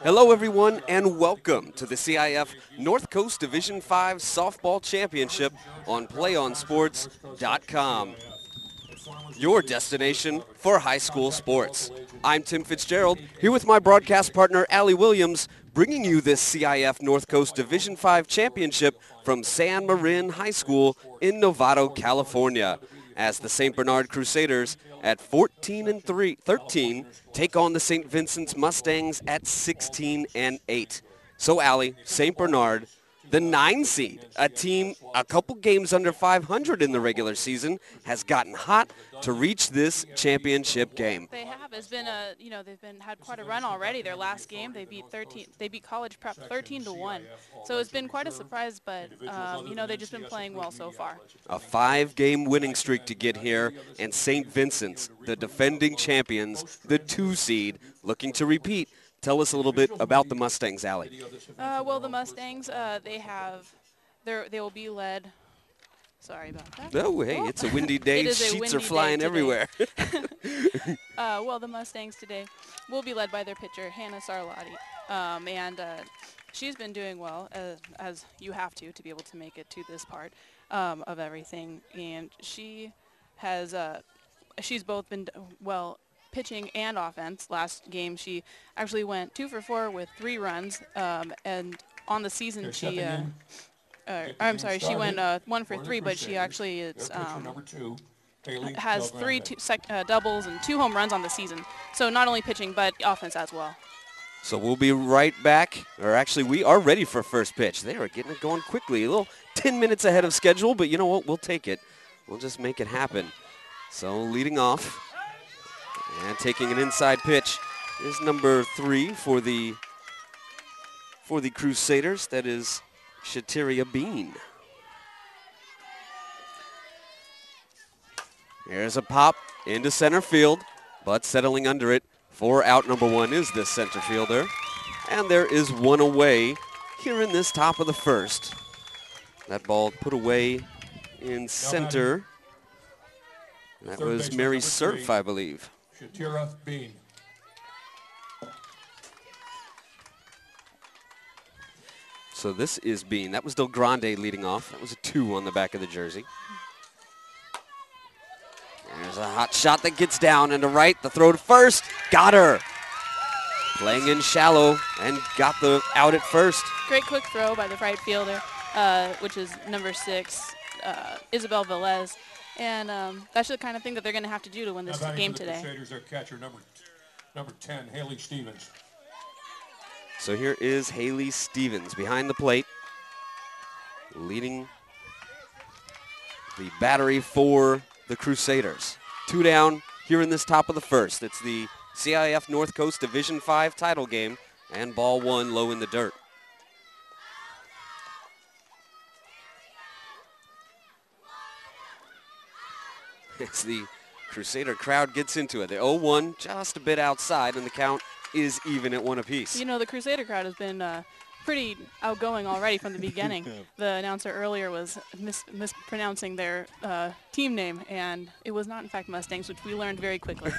Hello everyone and welcome to the CIF North Coast Division 5 Softball Championship on PlayOnSports.com, your destination for high school sports. I'm Tim Fitzgerald, here with my broadcast partner Allie Williams, bringing you this CIF North Coast Division 5 Championship from San Marin High School in Novato, California, as the St. Bernard Crusaders at 13 take on the St. Vincent's Mustangs at 16-8. So Allie, St. Bernard, the 9 seed, a team a couple games under 500 in the regular season, has gotten hot to reach this championship game. They have. It's been they've had quite a run already. Their last game, they beat College Prep 13-1. So it's been quite a surprise, but they've just been playing well so far. A 5-game winning streak to get here, and St. Vincent's, the defending champions, the 2 seed, looking to repeat. Tell us a little bit about the Mustangs, Allie. Well, the Mustangs, they will be led. Sorry about that. Oh, hey, it's a windy day. Sheets are flying everywhere. Well, the Mustangs today will be led by their pitcher, Hannah Sarlati. And she's been doing well, as you have to be able to make it to this part of everything. And she has, she's both been, well, pitching and offense. Last game, she actually went 2 for 4 with 3 runs. And on the season, she... I'm sorry, she went 1 for 3, but she actually has 3 doubles and 2 home runs on the season. So not only pitching, but offense as well. So we'll be right back, or actually we are ready for first pitch. They are getting it going quickly, a little 10 minutes ahead of schedule, but you know what, we'll take it. We'll just make it happen. So leading off and taking an inside pitch is number 3 for the Crusaders. That is Shatiria Bean. Here's a pop into center field, but settling under it for out number 1 is this center fielder. And there is 1 away here in this top of the first. That ball put away in center. That was Mary Surf, I believe. Shatiria Bean. So this is Bean. That was Del Grande leading off. That was a 2 on the back of the jersey. There's a hot shot that gets down and to right. The throw to first. Got her. Playing in shallow and got the out at first. Great quick throw by the right fielder, which is number 6, Isabel Velez. And that's the kind of thing that they're going to have to do to win this game today. Crusaders, their catcher, number 10, Haley Stevens. So here is Haley Stevens behind the plate, leading the battery for the Crusaders. 2 down here in this top of the first. It's the CIF North Coast Division 5 title game, and ball 1 low in the dirt. As the Crusader crowd gets into it. The 0-1 just a bit outside, and the count is even at 1 apiece. You know, the Crusader crowd has been pretty outgoing already from the beginning. The announcer earlier was mispronouncing their team name, and it was not, in fact, Mustangs, which we learned very quickly.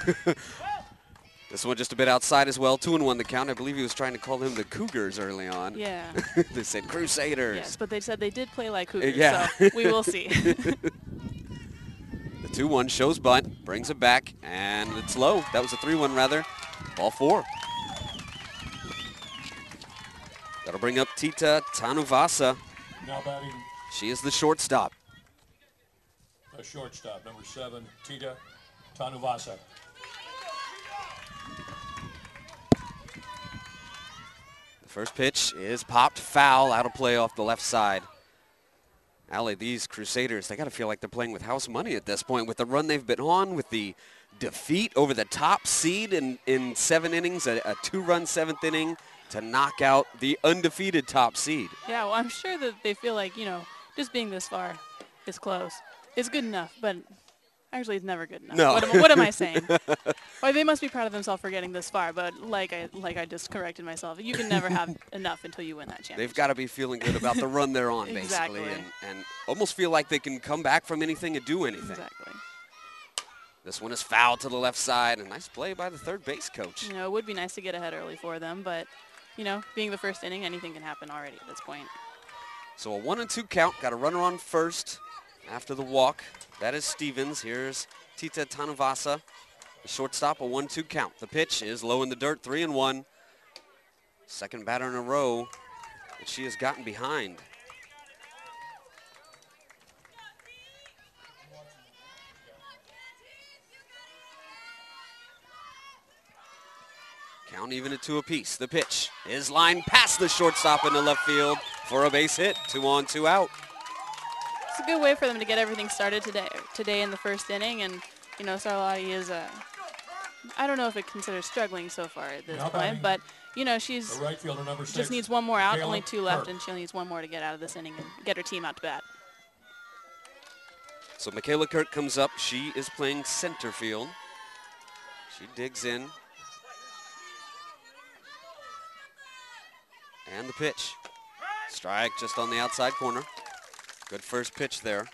This one just a bit outside as well. 2-1 the count. I believe he was trying to call them the Cougars early on. Yeah. They said Crusaders. Yes, but they said they did play like Cougars, yeah. So we will see. The 2-1 shows bunt, brings it back, and it's low. That was a 3-1 rather. Ball 4. That'll bring up Tita Tanuvasa. Now batting. She is the shortstop. A shortstop, number 7, Tita Tanuvasa. The first pitch is popped foul, out of play off the left side. Allie, these Crusaders, they got to feel like they're playing with house money at this point with the run they've been on, with the defeat over the top seed in 7 innings, a 2-run 7th inning to knock out the undefeated top seed. Yeah, well, I'm sure that they feel like, just being this far is close. It's good enough, but actually it's never good enough. No. What am I saying? Well, they must be proud of themselves for getting this far, but like I just corrected myself, you can never have enough until you win that championship. They've got to be feeling good about the run they're on, Exactly. basically, and almost feel like they can come back from anything and do anything. Exactly. This one is fouled to the left side. A nice play by the third base coach. It would be nice to get ahead early for them, but you know, being the first inning, anything can happen already at this point. So a 1-2 count. Got a runner on first after the walk. That is Stevens. Here's Tita Tanavasa. The shortstop, a 1-2 count. The pitch is low in the dirt, 3-1. Second batter in a row that she has gotten behind. Count even at 2 apiece. The pitch is lined past the shortstop into left field for a base hit. 2 on, 2 out. It's a good way for them to get everything started today in the first inning. And, you know, Sarlotti is, I don't know if it considers struggling so far at this point, but, you know, she's The right fielder, number 6, just needs one more out, Michaela only 2 left, Kirk. and she needs one more to get out of this inning and get her team out to bat. So Michaela Kirk comes up. She is playing center field. She digs in. And the pitch. Strike just on the outside corner. Good first pitch there.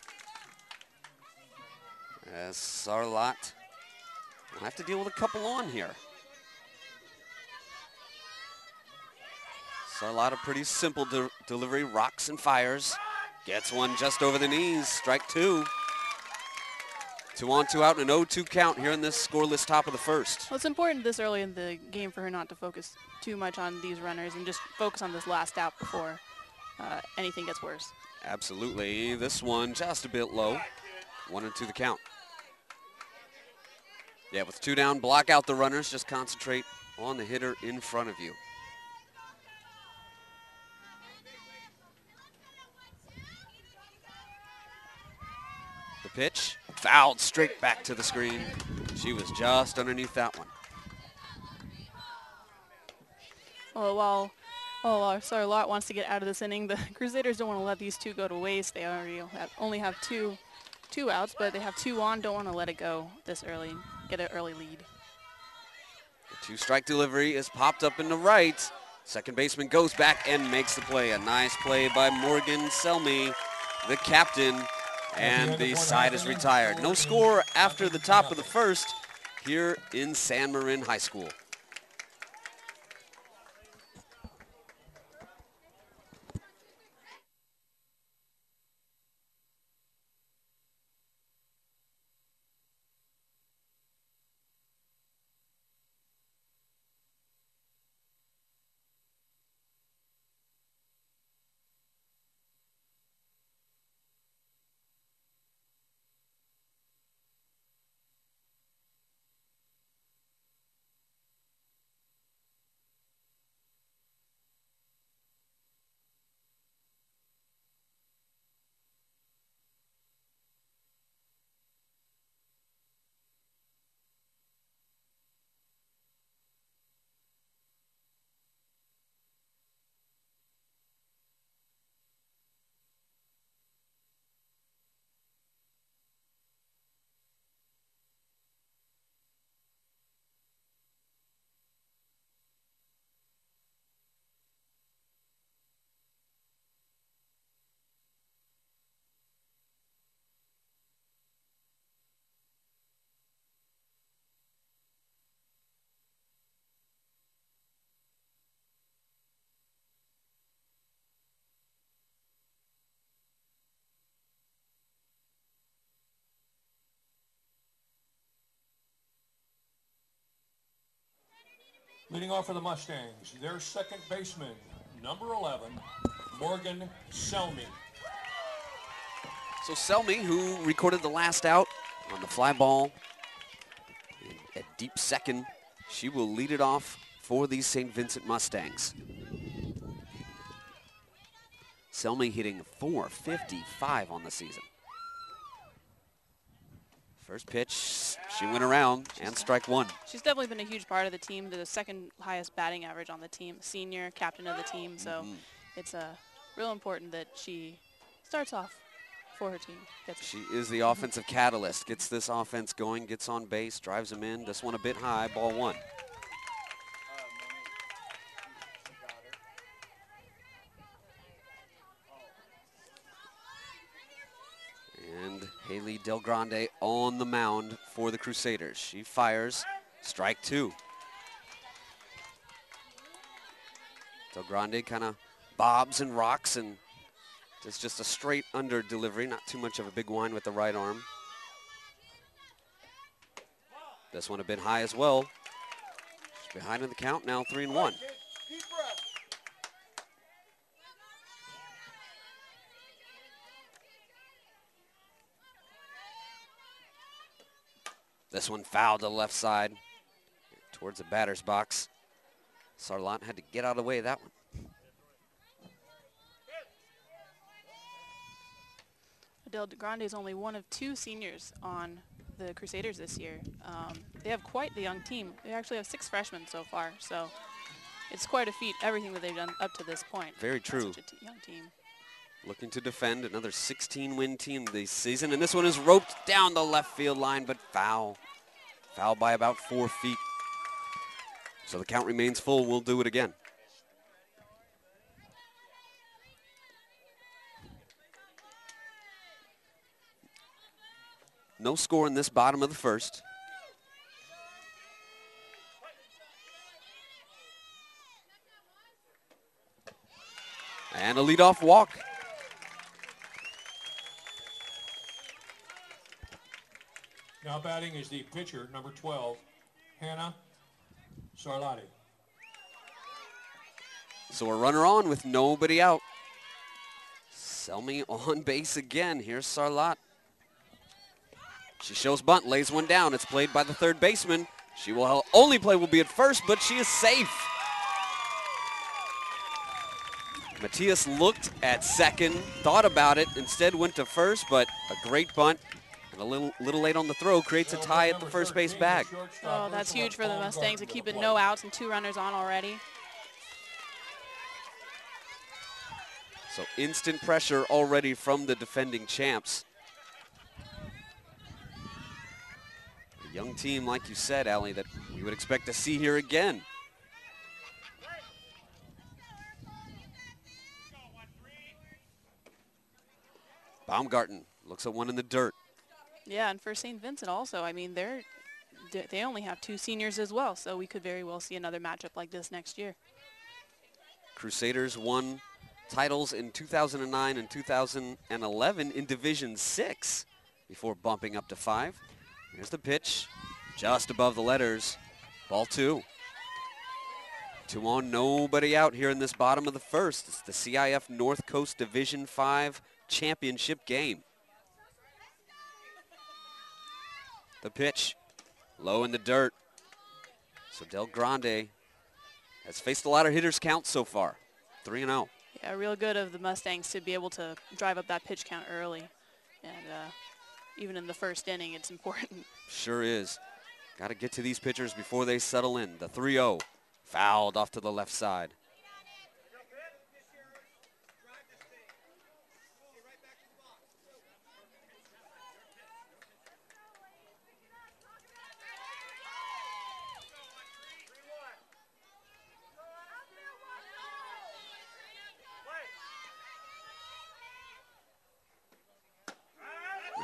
As Sarlat will have to deal with a couple on here. Sarlat, a pretty simple delivery, rocks and fires. Gets one just over the knees, strike 2. 2 on, 2 out, and an 0-2 count here in this scoreless top of the first. Well, it's important this early in the game for her not to focus too much on these runners and just focus on this last out before anything gets worse. Absolutely. This one just a bit low. 1-2 the count. Yeah, with 2 down, block out the runners. Just concentrate on the hitter in front of you. The pitch, fouled straight back to the screen. She was just underneath that one. Well, while Sarlat wants to get out of this inning, the Crusaders don't want to let these 2 go to waste. They only have two outs, but they have 2 on. Don't want to let it go this early and get an early lead. The 2-strike delivery is popped up in the right. Second baseman goes back and makes the play. A nice play by Morgan Selmy, the captain, and the side is retired. No score after the top of the first here in San Marin High School. Leading off for the Mustangs, their second baseman, number 11, Morgan Selmy. So Selmy, who recorded the last out on the fly ball at deep second, she will lead it off for the St. Vincent Mustangs. Selmy hitting .455 on the season. First pitch, she went around and strike 1. She's definitely been a huge part of the team, the second highest batting average on the team, senior, captain of the team. So it's real important that she starts off for her team. She is the offensive catalyst, gets this offense going, gets on base, drives them in. This one a bit high, ball 1. And Haley Del Grande on the mound for the Crusaders. She fires, strike 2. Del Grande kind of bobs and rocks, and it's just a straight under delivery, not too much of a big wind with the right arm. This one a bit high as well. She's behind in the count now, 3-1. This one fouled to the left side towards the batter's box. Sarlat had to get out of the way of that one. Del Grande is only one of 2 seniors on the Crusaders this year. They have quite the young team. They actually have 6 freshmen so far, so it's quite a feat, everything that they've done up to this point. Very true. Such a young team. Looking to defend, another 16-win team this season, and this one is roped down the left field line, but foul. Foul by about 4 feet. So the count remains full. We'll do it again. No score in this bottom of the first. And a leadoff walk. Now batting is the pitcher, number 12, Hannah Sarlati. So a runner on with nobody out. Selmy on base again. Here's Sarlat. She shows bunt, lays one down. It's played by the third baseman. She will only play will be at first, but she is safe. Matias looked at second, thought about it, instead went to first, but a great bunt and a little late on the throw creates a tie at the first base bag. Oh, that's huge for the Mustangs to keep it no outs and 2 runners on already. So instant pressure already from the defending champs. A young team, like you said, Allie, that we would expect to see here again. Baumgarten looks at one in the dirt. Yeah, and for St. Vincent also, I mean, they only have 2 seniors as well, so we could very well see another matchup like this next year. Crusaders won titles in 2009 and 2011 in Division 6 before bumping up to 5. Here's the pitch, just above the letters, ball 2. 2 on, nobody out here in this bottom of the first. It's the CIF North Coast Division 5 championship game. The pitch, low in the dirt. So Del Grande has faced a lot of hitters count so far, 3-0. Yeah, real good of the Mustangs to be able to drive up that pitch count early. And even in the first inning, it's important. Sure is. Got to get to these pitchers before they settle in. The 3-0, fouled off to the left side.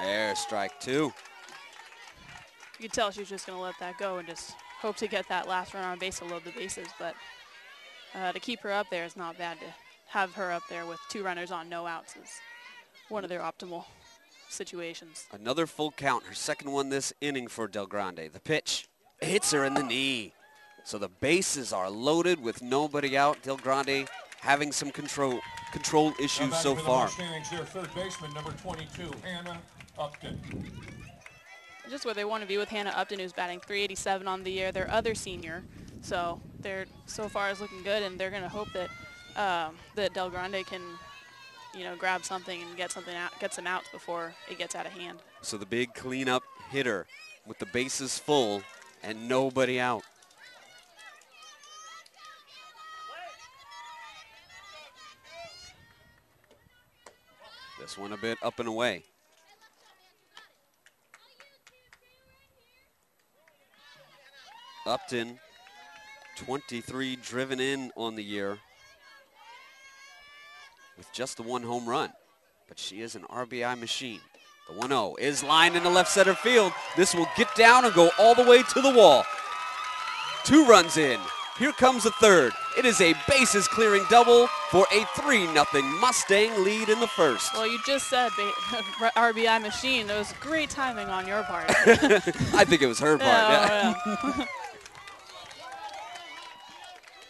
There, strike 2. You could tell she was just going to let that go and just hope to get that last run on base to load the bases. But to keep her up there is not bad. To have her up there with 2 runners on, no outs is one of their optimal situations. Another full count, her second one this inning for Del Grande. The pitch hits her in the knee. So the bases are loaded with nobody out. Del Grande having some control issues so far. Their third baseman, number 22, Hannah Upton. Just where they want to be with Hannah Upton, who's batting .387 on the year, their other senior. So they're so far is looking good, and they're going to hope that that Del Grande can, grab something and get some outs before it gets out of hand. So the big cleanup hitter with the bases full and nobody out. This one a bit up and away. Upton, 23 driven in on the year with just the 1 home run, but she is an RBI machine. The 1-0 is lined into left center field. This will get down and go all the way to the wall. 2 runs in, Here comes a third. It is a bases clearing double for a 3-0 Mustang lead in the first. Well, you just said RBI machine. That was great timing on your part. I think it was her part. Yeah.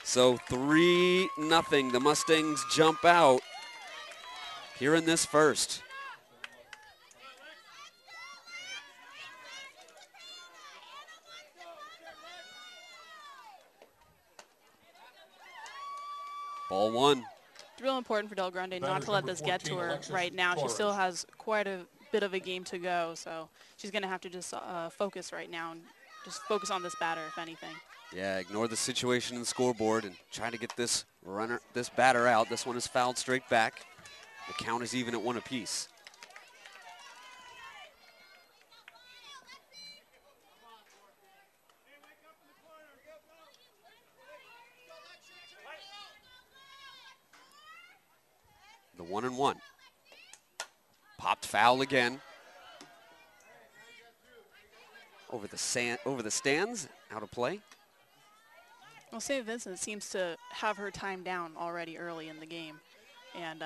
So 3-0. The Mustangs jump out here in this first. Ball one. It's real important for Del Grande not to let this get to her right now. She still has quite a bit of a game to go, so she's going to have to just focus right now and just focus on this batter, if anything. Yeah, ignore the situation in the scoreboard and try to get this batter out. This one is fouled straight back. The count is even at 1 apiece. The 1-1. Popped foul again. Over the stands, out of play. Well, St. Vincent seems to have her time down already early in the game. And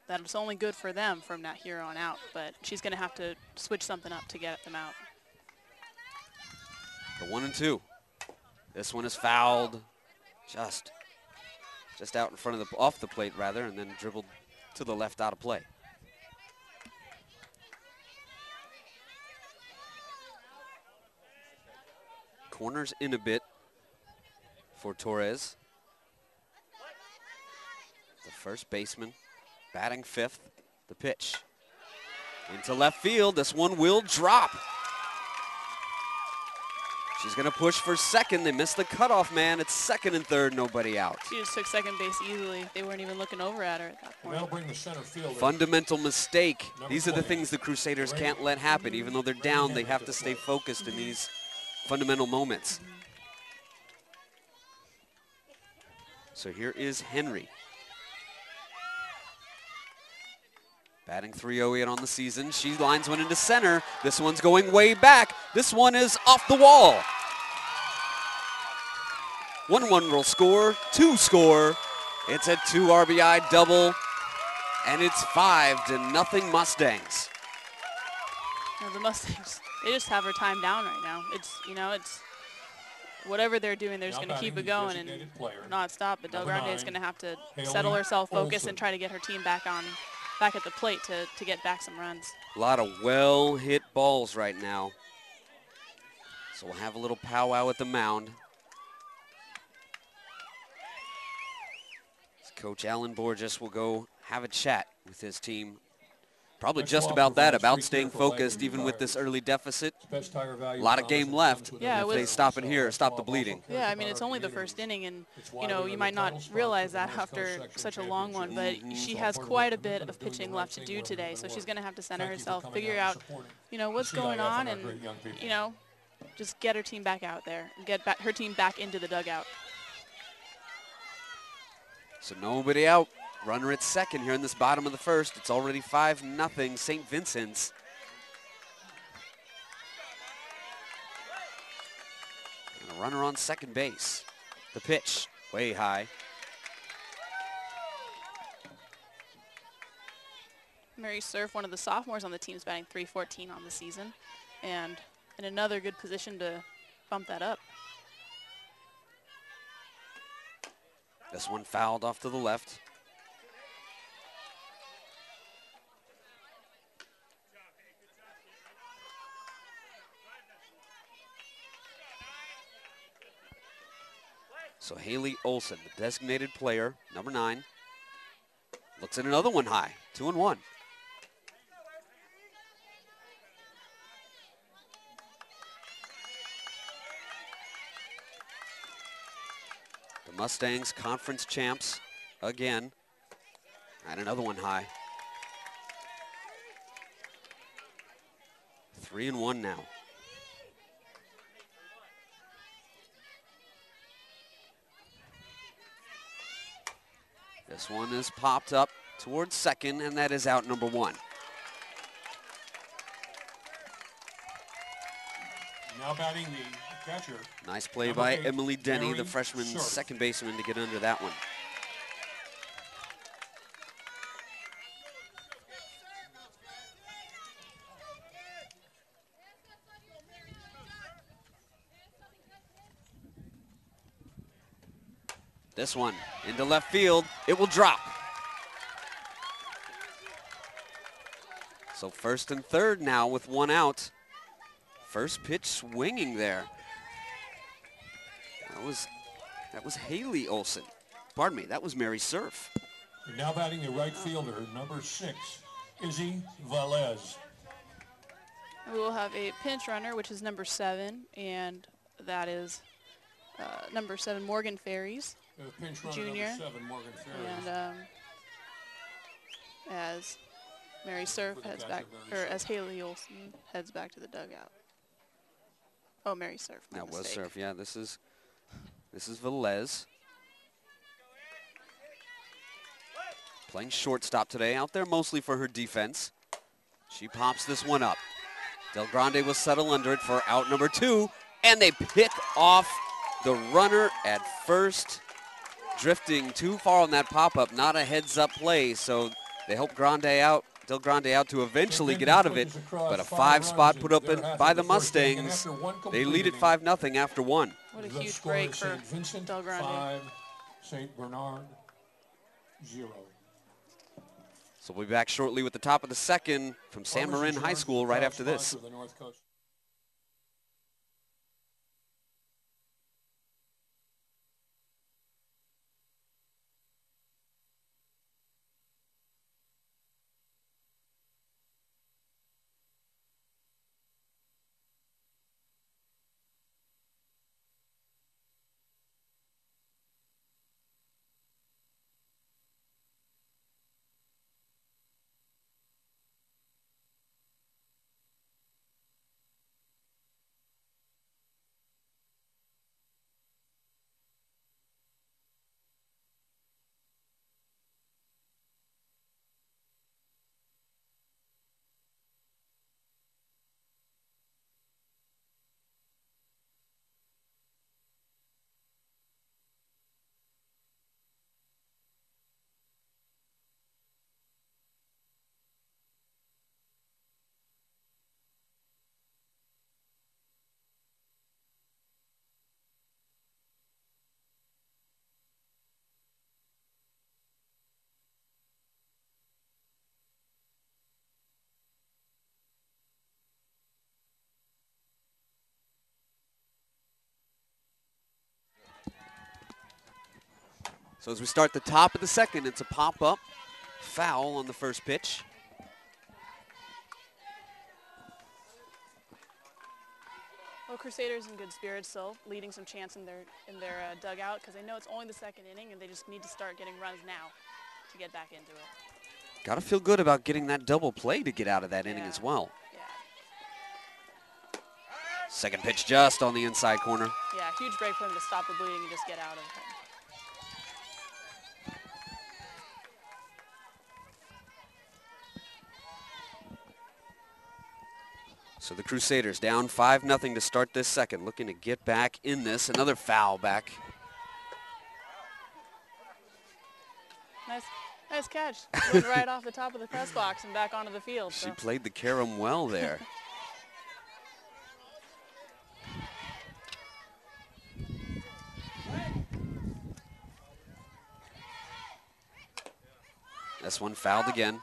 that's only good for them from that here on out. But she's going to have to switch something up to get them out. The 1-2. This one is fouled just out in front of off the plate rather, and then dribbled to the left out of play. Corners in a bit for Torres. The first baseman batting fifth. The pitch into left field. This one will drop. She's going to push for second. They missed the cutoff man. It's second and third, nobody out. She just took second base easily. They weren't even looking over at her at that point. That'll bring the center fielder. Fundamental mistake. These are the things the Crusaders can't let happen. Even though they're down, they have to stay focused in these fundamental moments. So here is Henry. Batting .308 on the season. She lines one into center. This one's going way back. This one is off the wall. 1-1 will score, 2 score. It's a 2 RBI double, and it's 5-0 Mustangs. Now the Mustangs, they just have her time down right now. It's whatever they're doing, they're just going to keep it going and not stop. But Del Grande is going to have to settle herself, focus, and try to get her team back at the plate to get back some runs. A lot of well-hit balls right now. So we'll have a little powwow at the mound. Coach Alan Borges will go have a chat with his team. Probably just about that, about staying focused even with this early deficit. A lot of game left. Yeah, if they stop in here, stop the bleeding. Yeah, I mean, it's only the first inning, and, you might not realize that after such a long one, but she has quite a bit of pitching left to do today, so she's going to have to center herself, figure out, what's going on, and, just get her team back out there, get her team back into the dugout. So nobody out. Runner at second here in this bottom of the first. It's already 5-0 St. Vincent's. And a runner on second base. The pitch, way high. Mary Surf, one of the sophomores on the team, is batting .314 on the season, and in another good position to bump that up. This one fouled off to the left. So Haley Olson, the designated player, number 9, looks at another one high, 2-1. The Mustangs conference champs again, and another one high. 3-1 now. This one is popped up towards second, and that is out number 1. Now batting the Catcher. Nice play Number by 8, Emily Denny, the Marin freshman Surf. second baseman, to get under that one. This one into left field. It will drop. So first and third now with one out. First pitch swinging there. That was Haley Olsen. Pardon me, that was Mary Surf. And now batting the right fielder, number 6, Izzy Velez. We will have a pinch runner, which is number 7, and that is number 7, Morgan Ferries. Pinch runner Junior. number 7, Morgan Ferries. And as Mary Surf heads back, or as Haley Olsen heads back to the dugout. Oh, Mary Surf. That was Surf. Yeah, this is Velez. Playing shortstop today, out there mostly for her defense. She pops this one up. Del Grande will settle under it for out number 2, and they pick off the runner at first, drifting too far on that pop-up. Not a heads-up play, so they help Del Grande out to eventually get out of it, but a 5-spot put up by the Mustangs. They lead it 5-0 after 1. What a huge break for Vincent, Del Grande. 5, St. Bernard, 0. So we'll be back shortly with the top of the second from San Marin High School right after this. So as we start the top of the second, it's a pop-up foul on the first pitch. Well, Crusaders in good spirits still, leading some chance in their dugout because they know it's only the second inning and they just need to start getting runs now to get back into it. Got to feel good about getting that double play to get out of that inning as well. Yeah. Second pitch just on the inside corner. Yeah, huge break for them to stop the bleeding and just get out of it. So the Crusaders down 5-0 to start this second, looking to get back in this. Another foul back. Nice catch. Went right off the top of the press box and back onto the field. She played the carom well there. This one fouled again.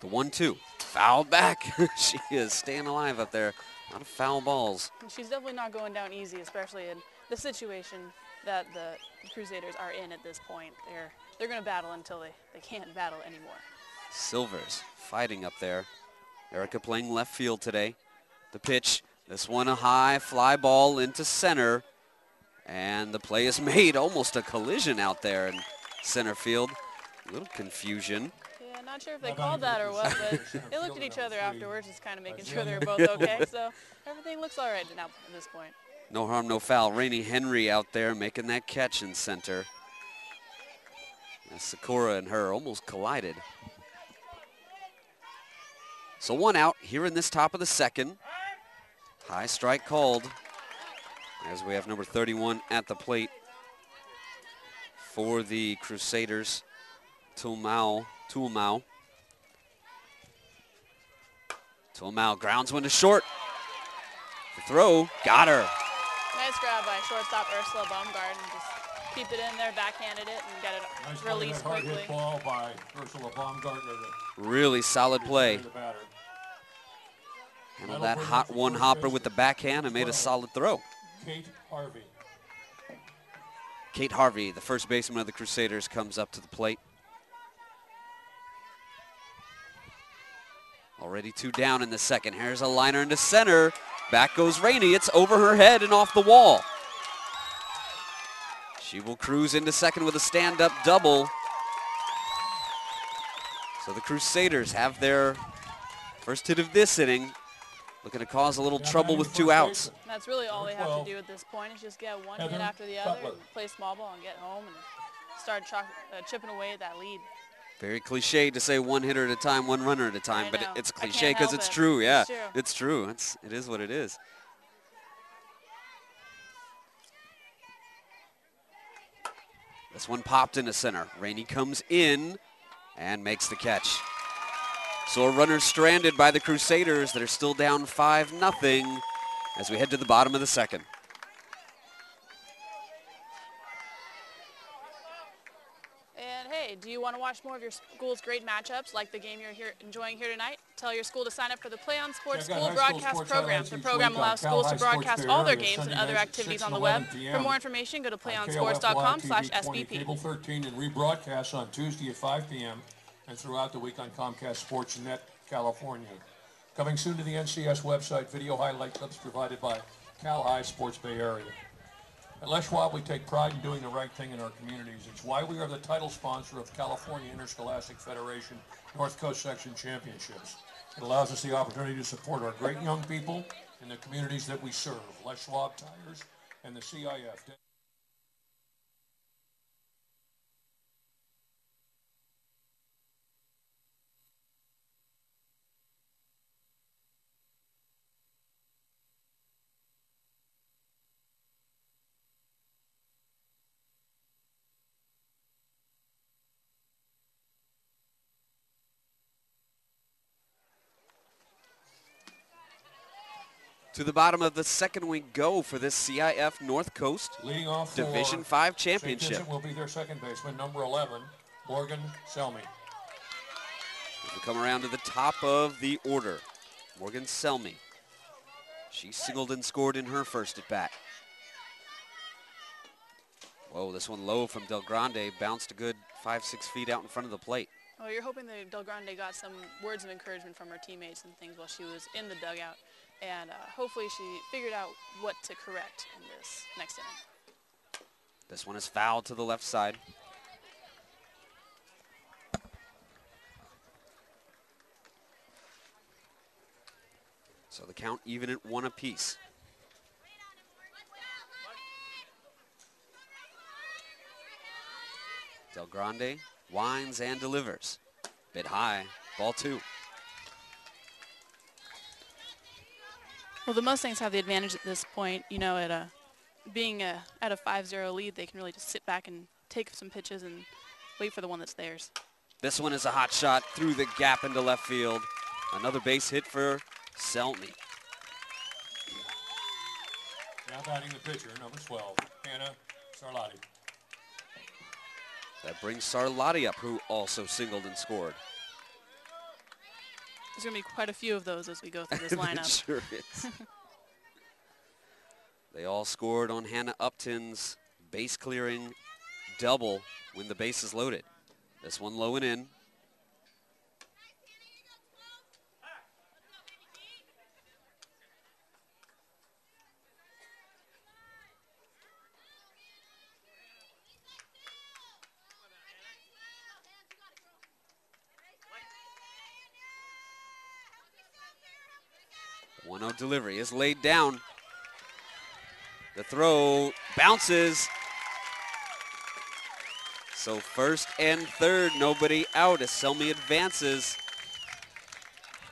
The 1-2, fouled back. She is staying alive up there. A lot of foul balls. And she's definitely not going down easy, especially in the situation that the Crusaders are in at this point. They're going to battle until they can't battle anymore. Silvers fighting up there. Erica playing left field today. The pitch, this one a high fly ball into center. And the play is made, almost a collision out there in center field. A little confusion. Yeah, not sure if they called that or what, but they looked at each other afterwards, just kind of making sure they were both okay. So everything looks all right now at this point. No harm, no foul. Rainey Henry out there making that catch in center. As Sakura and her almost collided. So 1 out here in this top of the second. High strike called as we have number 31 at the plate for the Crusaders. Tuamau grounds one to short. The throw, got her. Nice grab by shortstop Ursula Baumgarten. Just keep it in there, backhanded it, and get it Nice released hard quickly. hit ball by Ursula Baumgartner. Really solid play. Handled that hot one hopper with the backhand and made a solid throw. Kate Harvey, the first baseman of the Crusaders, comes up to the plate. Already 2 down in the second. Here's a liner into center. Back goes Rainey. It's over her head and off the wall. She will cruise into second with a stand-up double. So the Crusaders have their first hit of this inning. Looking to cause a little trouble with 2 outs. That's really all they have to do at this point is just get one hit after the other and play small ball and get home and start chipping away at that lead. Very cliche to say 1 hitter at a time, 1 runner at a time, but it's cliche because it's true. Yeah, it's true. It is what it is. This one popped into center. Rainey comes in and makes the catch. So a runner stranded by the Crusaders that are still down 5-0 as we head to the bottom of the second. And hey, do you want to watch more of your school's great matchups like the game you're enjoying here tonight? Tell your school to sign up for the Play on Sports School Broadcast Program. The program allows schools to broadcast all their games and other activities on the web. For more information, go to playonsports.com/SBP. Cable 13 and rebroadcast on Tuesday at 5 p.m. and throughout the week on Comcast Sports Net, California. Coming soon to the NCS website, video highlight clips provided by Cal High Sports Bay Area. At Les Schwab, we take pride in doing the right thing in our communities. It's why we are the title sponsor of California Interscholastic Federation North Coast Section Championships. It allows us the opportunity to support our great young people in the communities that we serve. Les Schwab Tires and the CIF. To the bottom of the second we go for this CIF North Coast Leading off Division 5 championship. St. Vincent will be their second baseman, number 11, Morgan Selmy. As we come around to the top of the order, Morgan Selmy. She singled and scored in her first at bat. Whoa, this one low from Del Grande, bounced a good 5-6 feet out in front of the plate. Well, you're hoping that Del Grande got some words of encouragement from her teammates and things while she was in the dugout. And hopefully she figured out what to correct in this next inning. This one is fouled to the left side. So the count even at 1 apiece. Del Grande winds and delivers. Bit high, ball 2. Well, the Mustangs have the advantage at this point. You know, at being at a 5-0 lead, they can really just sit back and take some pitches and wait for the one that's theirs. This one is a hot shot through the gap into left field. Another base hit for Selmy. Now batting the pitcher, number 12, Hannah Sarlati. That brings Sarlati up, who also singled and scored. There's going to be quite a few of those as we go through this lineup. It sure is. They all scored on Hannah Upton's base clearing double when the base is loaded. This one low and in. Delivery is laid down. The throw bounces. So first and third, nobody out as Selmy advances.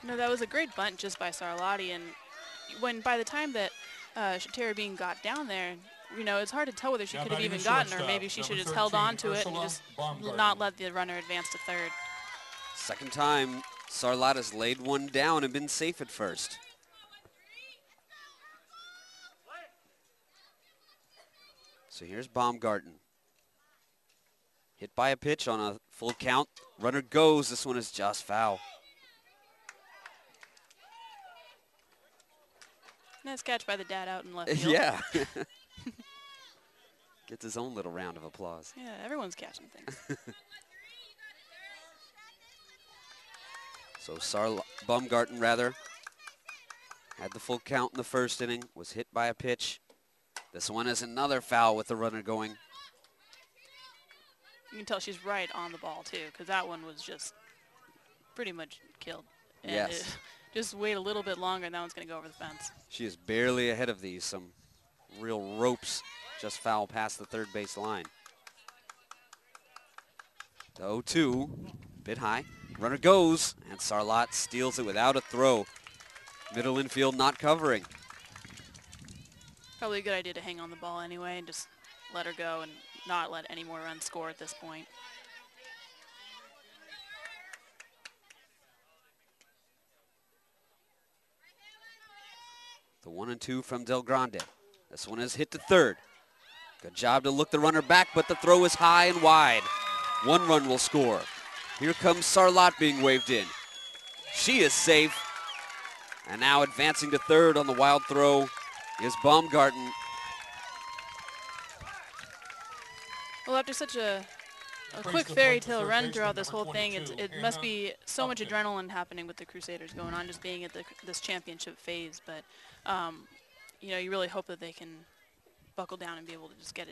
No, that was a great bunt just by Sarlotti, and by the time that Shatera Bean got down there, it's hard to tell whether she could have even gotten her. Maybe she should have just held on to it and just not let the runner advance to third. Second time, Sarlotta's laid one down and been safe at first. So here's Baumgarten. Hit by a pitch on a full count. Runner goes. This one is just foul. Nice catch by the dad out in left field. Yeah. Gets his own little round of applause. Yeah, everyone's catching things. So Baumgarten, rather, had the full count in the first inning, was hit by a pitch. This one is another foul with the runner going. You can tell she's right on the ball, too, because that one was just pretty much killed. And yes. Just wait a little bit longer, and that one's going to go over the fence. She is barely ahead of these. Some real ropes just foul past the third base line. The 0-2, bit high. Runner goes, and Sarlott steals it without a throw. Middle infield not covering. Probably a good idea to hang on the ball anyway and just let her go and not let any more runs score at this point. The 1-2 from Del Grande. This one is hit to third. Good job to look the runner back, but the throw is high and wide. One run will score. Here comes Sarlott being waved in. She is safe. And now advancing to third on the wild throw is Baumgarten. Well, after such a quick fairy tale run throughout this whole thing, it must be so much adrenaline happening with the Crusaders going on, just being at this championship phase. But, you really hope that they can buckle down and be able to just get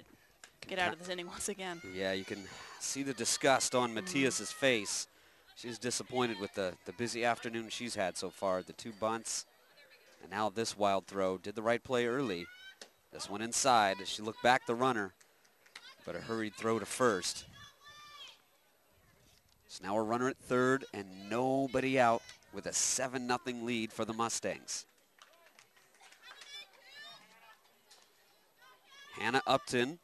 out of this inning once again. Yeah, you can see the disgust on Matias's face. She's disappointed with the busy afternoon she's had so far. The two bunts, and now this wild throw. Did the right play early. This one inside as she looked back the runner, but a hurried throw to first. So now a runner at third and nobody out with a 7-0 lead for the Mustangs. Hannah Upton,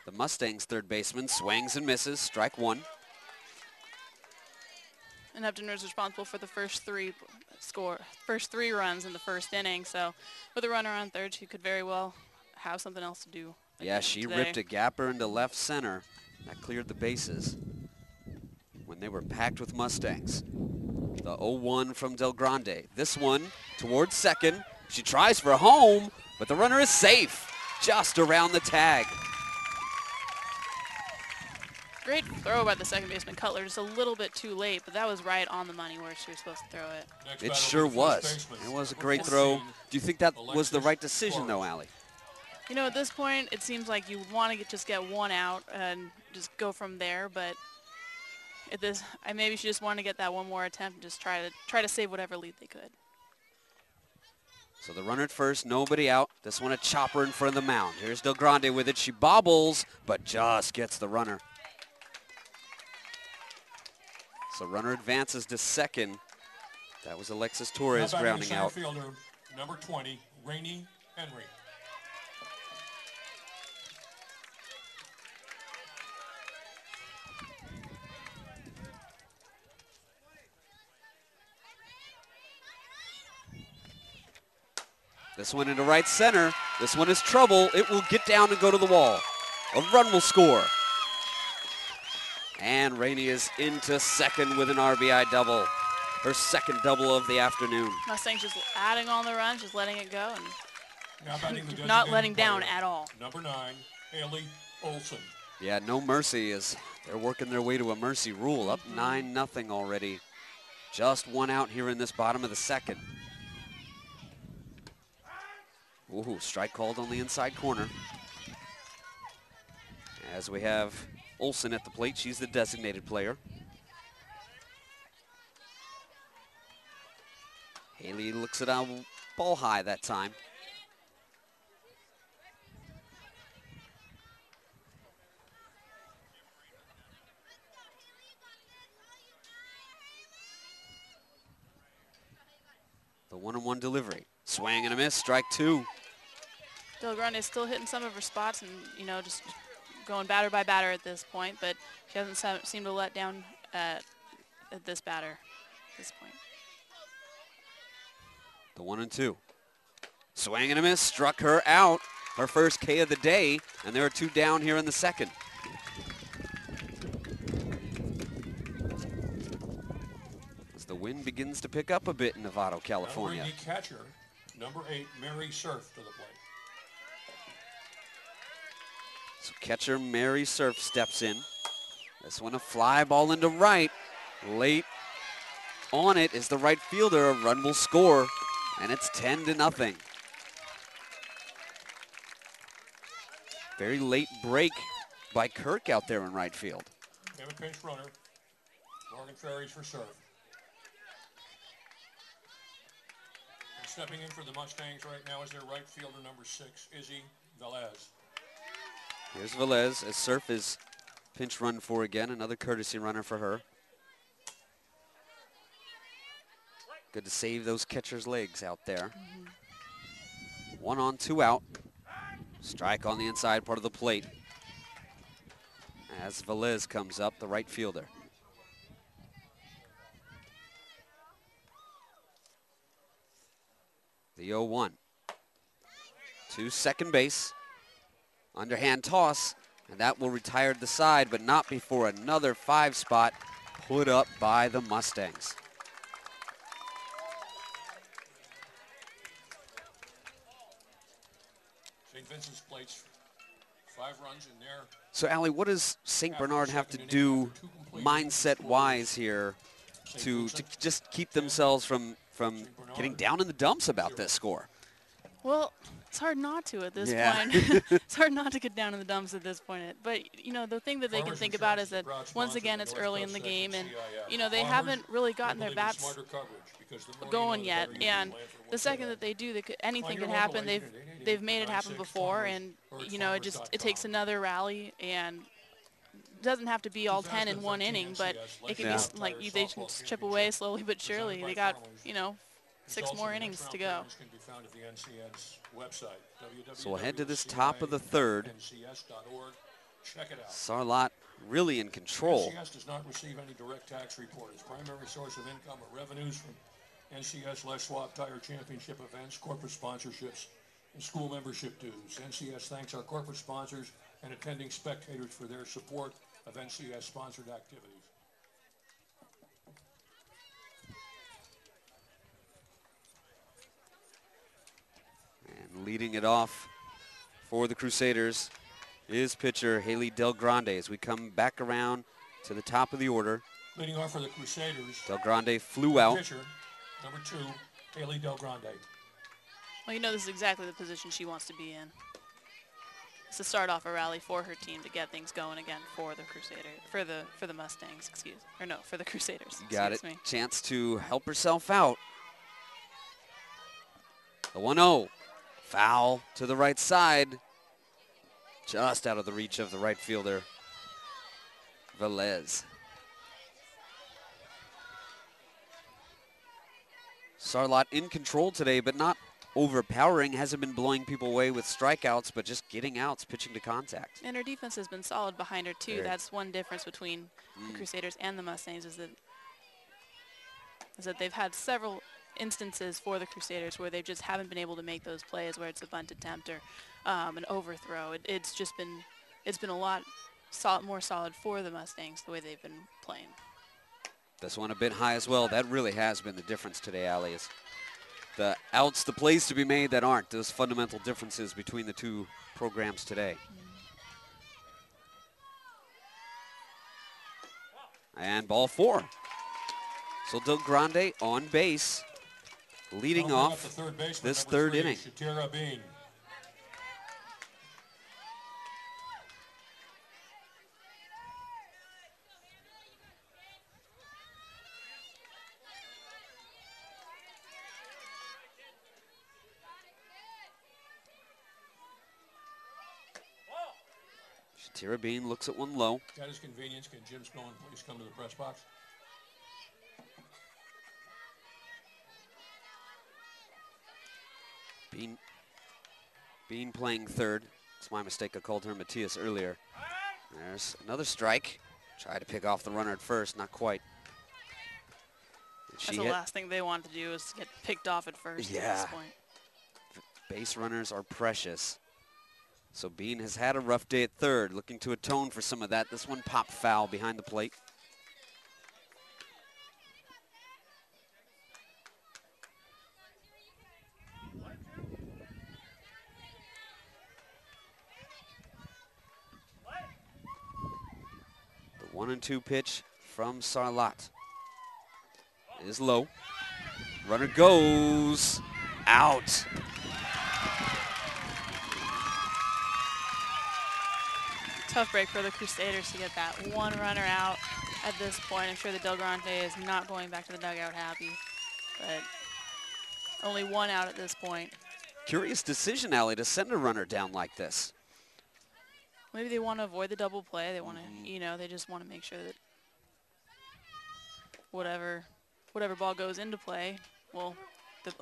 the Mustangs' third baseman, swings and misses. Strike one. And Upton was responsible for the first three runs in the first inning. So with a runner on third, she could very well have something else to do. Yeah, she today. ripped a gapper into left center. That cleared the bases when they were packed with Mustangs. The 0-1 from Del Grande. This one towards second. She tries for home, but the runner is safe, just around the tag. Great throw by the second baseman Cutler, just a little bit too late, but that was right on the money where she was supposed to throw it. It sure was. It was a great throw. Do you think that was the right decision, though, Allie? At this point, it seems like you want to just get one out and just go from there, but maybe she just wanted to get that one more attempt and just try to save whatever lead they could. So the runner at first, nobody out. This one a chopper in front of the mound. Here's Del Grande with it. She bobbles, but just gets the runner. So runner advances to second. That was Alexis Torres grounding out. Fielder, number 20, Rainey Henry. This one into right center. This one is trouble. It will get down and go to the wall. A run will score. And Rainey is into second with an RBI double. Her second double of the afternoon. Mustangs just adding on the runs, just letting it go, and Not letting down at all. Number 9, Haley Olson. Yeah, no mercy as they're working their way to a mercy rule. Up 9-0 already. Just one out here in this bottom of the second. Ooh, strike called on the inside corner. As we have Olson at the plate, she's the designated player. Haley looks at a ball high that time. The one-on-one delivery. Swing and a miss, strike two. Del Grande is still hitting some of her spots and, you know, just going batter by batter at this point, but she hasn't seemed to let down at this batter at this point. The 1-2. Swing and a miss, struck her out. Her first K of the day, and there are two down here in the second. As the wind begins to pick up a bit in Novato, California. Now bring the catcher, number 8, Marin Surf, to the plate. So catcher Mary Surf steps in. This one a fly ball into right. Late on it is the right fielder. A run will score, and it's 10-0. Very late break by Kirk out there in right field. We have a pinch runner. Morgan Ferries for Surf. And stepping in for the Mustangs right now is their right fielder, number 6, Izzy Velez. Here's Velez as Surf is pinch run for again. Another courtesy runner for her. Good to save those catcher's legs out there. 1 on, 2 out. Strike on the inside part of the plate as Velez comes up, the right fielder. The 0-1. To second base. Underhand toss, and that will retire to the side, but not before another 5 spot put up by the Mustangs. St. Vincent's plates 5 runs in there. So, Allie, what does St. Bernard have to do mindset-wise here to just keep themselves from getting down in the dumps about this score? Well, it's hard not to at this point. It's hard not to get down in the dumps at this point. But, you know, the thing that they can think about is that, once again, it's early in the game. And, you know, they haven't really gotten their bats going yet. And the second that they do, anything can happen. They've made it happen before. And, you know, it takes another rally. And it doesn't have to be all 10 in one inning. But it can be like they just chip away slowly but surely. They got, you know, 6 more innings to go. So we'll head to this top of the third. Sarlat really in control. NCS does not receive any direct tax report. Its primary source of income are revenues from NCS Les Schwab Tire Championship events, corporate sponsorships, and school membership dues. NCS thanks our corporate sponsors and attending spectators for their support of NCS-sponsored activities. And leading it off for the Crusaders is pitcher Haley Del Grande as we come back around to the top of the order. Leading off for the Crusaders, Del Grande flew out. Pitcher, number 2, Haley Del Grande. Well, you know this is exactly the position she wants to be in. It's to start off a rally for her team to get things going again for the for the Mustangs, for the Crusaders. Got it. Chance to help herself out. The 1-0. Foul to the right side. Just out of the reach of the right fielder, Velez. Sarlat in control today, but not overpowering. Hasn't been blowing people away with strikeouts, but just getting outs, pitching to contact. And her defense has been solid behind her, too. That's one difference between the Crusaders and the Mustangs is that they've had several instances for the Crusaders where they just haven't been able to make those plays where it's a bunt attempt or an overthrow. It's been a lot more solid for the Mustangs the way they've been playing. This one a bit high as well. That really has been the difference today, Allie, is the outs, the plays to be made that aren't, those fundamental differences between the two programs today. And ball 4. So Del Grande on base, leading off this third inning. Shatira Bean looks at one low. At his convenience, can Jim Stone please come to the press box? Bean playing third. It's my mistake. I called her Matthias earlier. There's another strike. Try to pick off the runner at first. Not quite. That's the last thing they want to do is get picked off at first at this point. Base runners are precious. So Bean has had a rough day at third, looking to atone for some of that. This one popped foul behind the plate. The 1-2 pitch from Sarlat is low. Runner goes out. Tough break for the Crusaders to get that one runner out at this point. I'm sure the Del Grande is not going back to the dugout happy, but only one out at this point. Curious decision, Allie, to send a runner down like this. Maybe they want to avoid the double play. They want to, you know, they just want to make sure that whatever ball goes into play, well,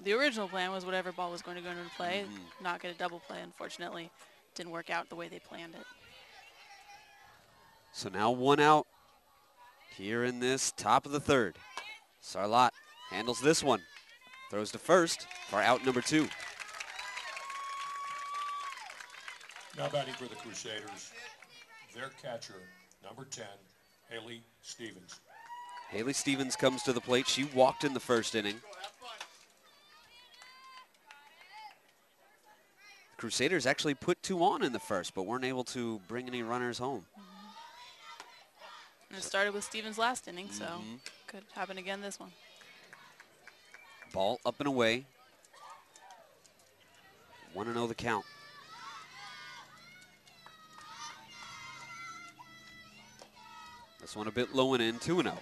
the original plan was whatever ball was going to go into play, not get a double play. Unfortunately, didn't work out the way they planned it. So now one out here in this top of the third. Sarlat handles this one. Throws to first for out number 2. Now batting for the Crusaders, their catcher, number 10, Haley Stevens. Haley Stevens comes to the plate. She walked in the first inning. The Crusaders actually put 2 on in the first, but weren't able to bring any runners home. And it started with Stevens last inning, so could happen again this one. Ball up and away. 1-0 the count. This one a bit low and in, 2-0.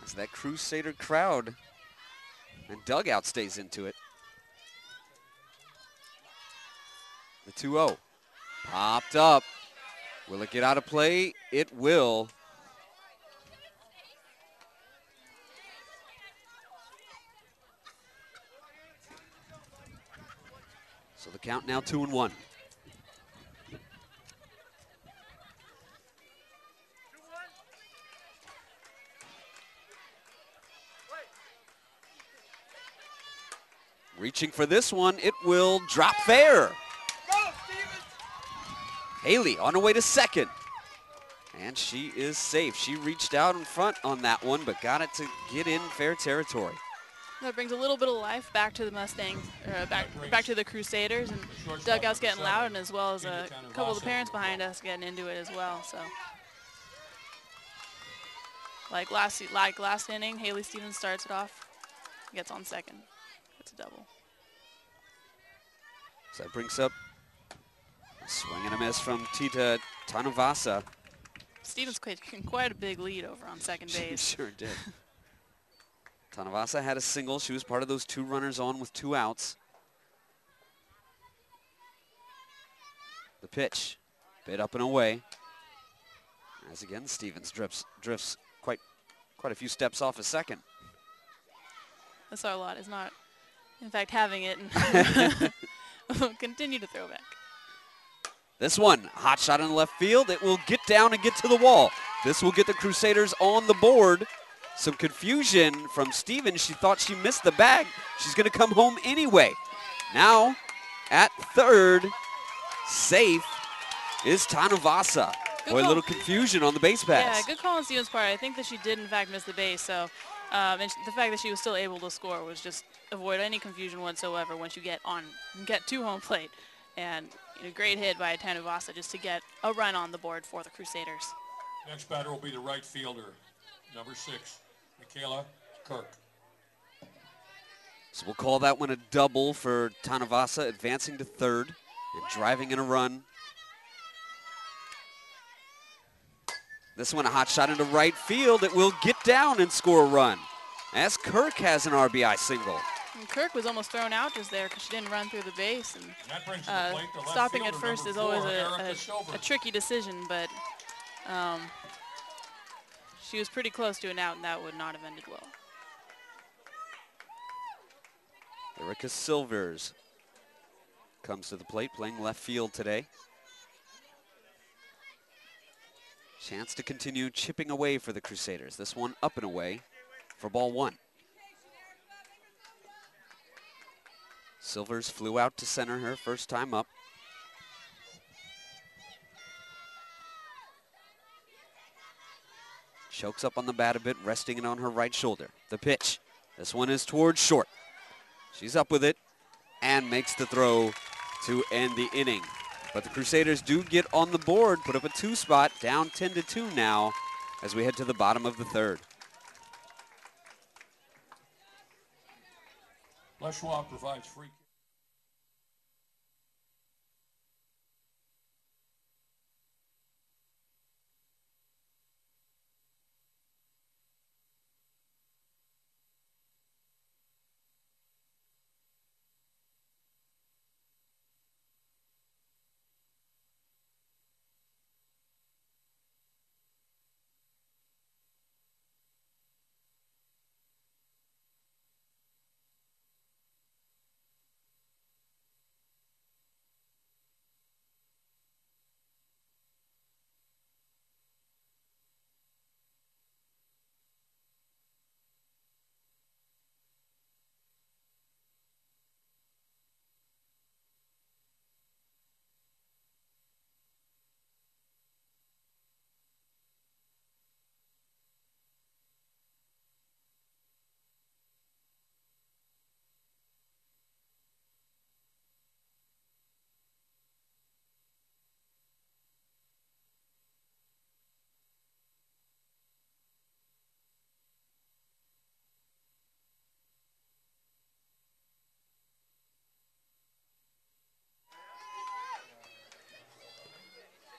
As that Crusader crowd and dugout stays into it. The 2-0. Popped up. Will it get out of play? It will. So the count now 2-1. Reaching for this one, it will drop fair. Haley on her way to second. And she is safe. She reached out in front on that one, but got it to get in fair territory. That brings a little bit of life back to the Mustangs, back to the Crusaders, and dugout's getting loud, and as well as a couple of the parents behind us getting into it as well. So, like last inning, Haley Stevens starts it off, gets on second, gets a double. So that brings up a swing and a miss from Tita Tanavasa. Stevens taking quite a big lead over on second base. She sure did. Tanavasa had a single. She was part of those 2 runners on with 2 outs. The pitch, bit up and away. As again, Stevens drifts quite a few steps off a second. That's our lot is not, in fact, having it, and will continue to throw back. This one, hot shot in the left field. It will get down and get to the wall. This will get the Crusaders on the board. Some confusion from Stevens. She thought she missed the bag. She's going to come home anyway. Now, at third, safe is Tanavasa. Boy, a little confusion on the base pass. Yeah, good call on Stevens' part. I think that she did, in fact, miss the base. So, and the fact that she was still able to score was just avoid any confusion whatsoever once you get to home plate. And great hit by Tanavasa just to get a run on the board for the Crusaders. Next batter will be the right fielder, number 6, Michaela Kirk. So we'll call that one a double for Tanavasa, advancing to third and driving in a run. This one a hot shot into right field. It will get down and score a run as Kirk has an RBI single. And Kirk was almost thrown out just there because she didn't run through the base. And that brings to the plate the left stopping fielder, at first is number 4, always a tricky decision, but She was pretty close to an out, and that would not have ended well. Erica Silvers comes to the plate, playing left field today. Chance to continue chipping away for the Crusaders. This one up and away for ball one. Silvers flew out to center her first time up. Chokes up on the bat a bit, resting it on her right shoulder. The pitch. This one is towards short. She's up with it and makes the throw to end the inning. But the Crusaders do get on the board, put up a 2 spot, down 10-2 now as we head to the bottom of the third. Les Schwab provides free.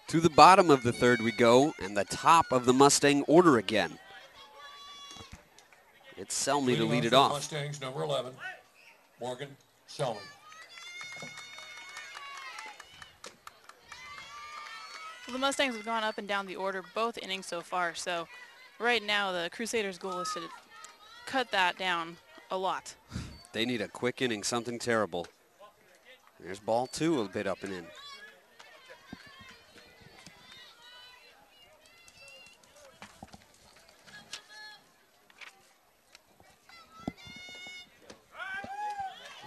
To the bottom of the third we go, and the top of the Mustang order again. It's Selmy to lead it off. Mustangs, number 11, Morgan Selmy. Well, the Mustangs have gone up and down the order both innings so far, so right now the Crusaders' goal is to cut that down a lot. They need a quick inning, something terrible. There's ball 2 a bit up and in.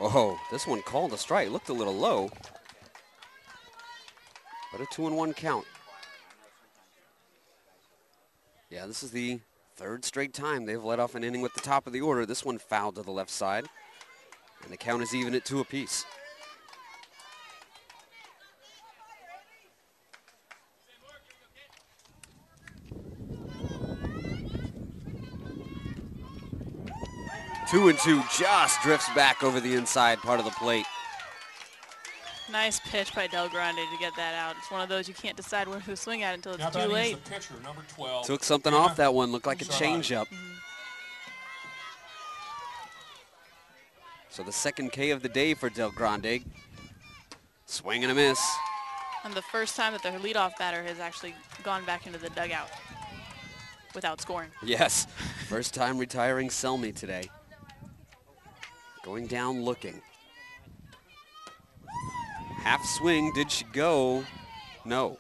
Oh, this one called a strike. Looked a little low, but a 2-1 count. Yeah, this is the third straight time they've let off an inning with the top of the order. This one fouled to the left side, and the count is even at 2 apiece. Two and two just drifts back over the inside part of the plate. Nice pitch by Del Grande to get that out. It's one of those you can't decide where to swing at until it's too late. The pitcher, number 12. Took something off that one. Looked like a changeup. So the second K of the day for Del Grande. Swing and a miss. And the first time that their leadoff batter has actually gone back into the dugout without scoring. Yes, first time retiring Selmy today. Going down looking. Half swing, did she go? No.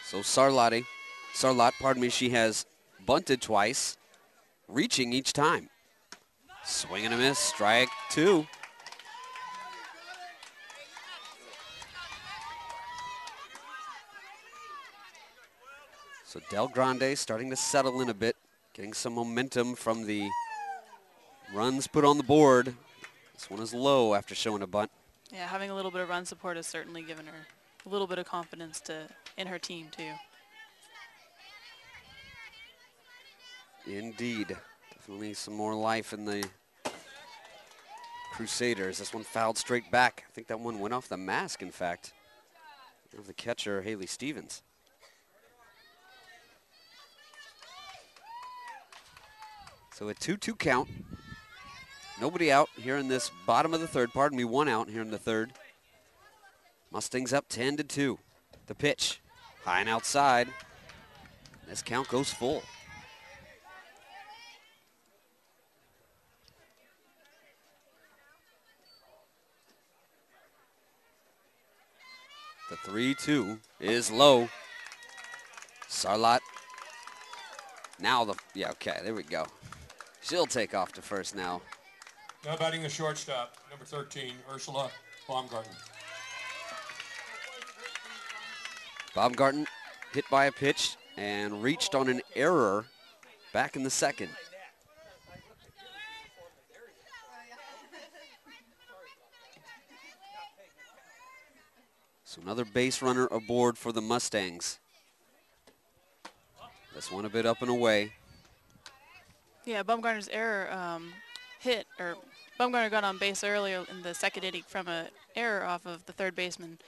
So Sarlat, pardon me, she has bunted twice, reaching each time. Swing and a miss, strike 2. So Del Grande starting to settle in a bit, getting some momentum from the runs put on the board. This one is low after showing a bunt. Yeah, having a little bit of run support has certainly given her a little bit of confidence in her team too. Indeed. Definitely some more life in the Crusaders. This one fouled straight back. I think that one went off the mask, in fact, of the catcher, Haley Stevens. So a 2-2 count. Nobody out here in this bottom of the third. Pardon me, 1 out here in the third. Mustangs up 10-2. The pitch, high and outside. This count goes full. The 3-2 is low. Sarlat. Now okay, there we go. She'll take off to first now. Now batting the shortstop, number 13, Ursula Baumgarten. Baumgarten hit by a pitch and reached on an error back in the second. So another base runner aboard for the Mustangs. This one a bit up and away. Yeah, Baumgartner's error Baumgartner got on base earlier in the second inning from an error off of the third baseman,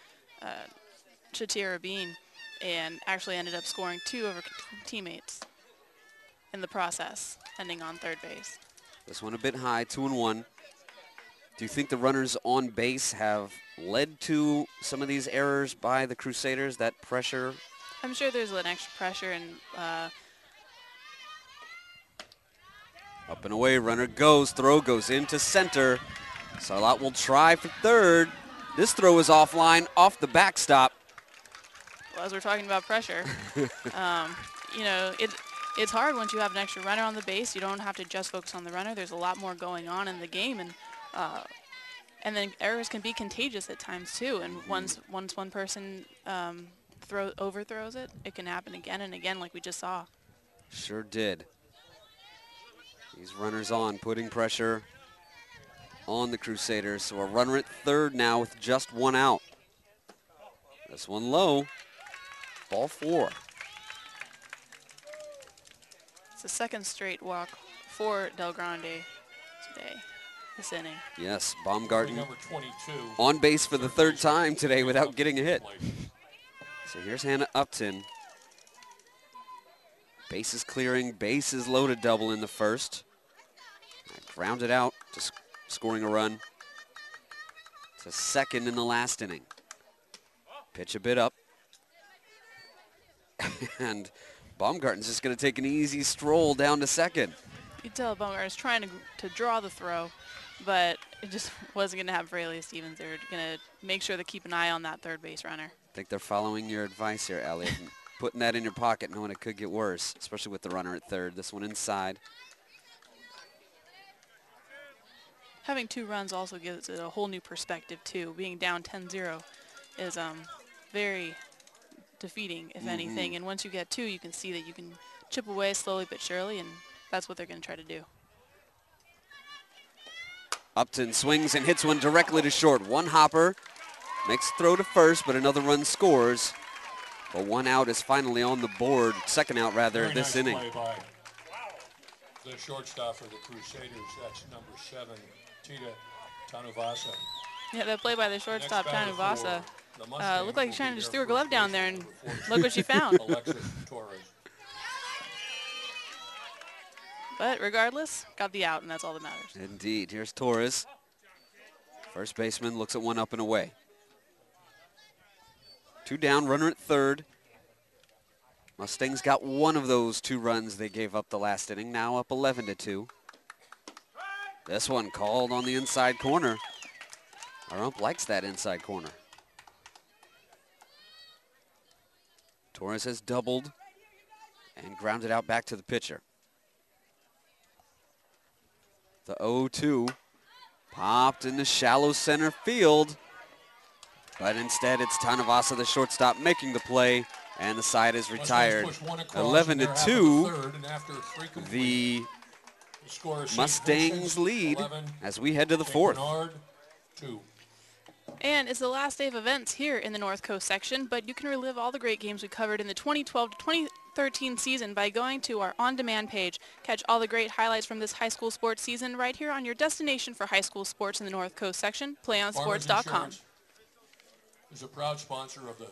Chatira Bean, and actually ended up scoring 2 over teammates in the process, ending on third base. This one a bit high, 2-1. Do you think the runners on base have led to some of these errors by the Crusaders, that pressure? I'm sure there's an extra pressure, and Up and away, runner goes, throw goes into center. Sarlat will try for third. This throw is offline, off the backstop. well, as we're talking about pressure, you know, it's hard once you have an extra runner on the base. You don't have to just focus on the runner. There's a lot more going on in the game, and then errors can be contagious at times too. And once one person overthrows it, it can happen again and again, like we just saw. Sure did. These runners on, putting pressure on the Crusaders. So a runner at third now with just 1 out. This one low, ball 4. It's the second straight walk for Del Grande today, this inning. Yes, Baumgarten Number 22. on base for the third time today without getting a hit. So here's Hannah Upton. Bases clearing, bases loaded double in the first. Grounded out, just scoring a run. It's a second in the last inning. Pitch a bit up. And Baumgarten's just going to take an easy stroll down to second. You tell Baumgartner's trying to draw the throw, but it just wasn't going to have Fraley Stevens. They were going to make sure to keep an eye on that third base runner. I think they're following your advice here, Elliot. Putting that in your pocket, knowing it could get worse, especially with the runner at third. This one inside. Having 2 runs also gives it a whole new perspective too. Being down 10-0 is very defeating, if anything. And once you get 2, you can see that you can chip away slowly but surely, and that's what they're going to try to do. Upton swings and hits one directly to short. One hopper, makes throw to first, but another run scores. But 1 out is finally on the board, second out rather, Very this nice inning. play by the shortstop for the Crusaders. That's number 7, Tita Tanuvasa. Yeah, that play by the shortstop, Next batter Tanuvasa, for the Mustangs looked like will she's trying be to their steer her first glove down there, baseman, and number 14, look what she found. Alexis Torres. But regardless, got the out, and that's all that matters. Indeed, here's Torres. First baseman looks at one up and away. 2 down, runner at third. Mustangs got 1 of those 2 runs they gave up the last inning, now up 11-2. This one called on the inside corner. Our ump likes that inside corner. Torres has doubled and grounded out back to the pitcher. The 0-2 popped into shallow center field, but instead it's Tanuvasa, the shortstop, making the play, and the side is retired. 11-2, the Mustangs lead as we head to the 4th. And it's the last day of events here in the North Coast section, but you can relive all the great games we covered in the 2012 to 2013 season by going to our on-demand page. Catch all the great highlights from this high school sports season right here on your destination for high school sports in the North Coast section, playonsports.com. Is a proud sponsor of the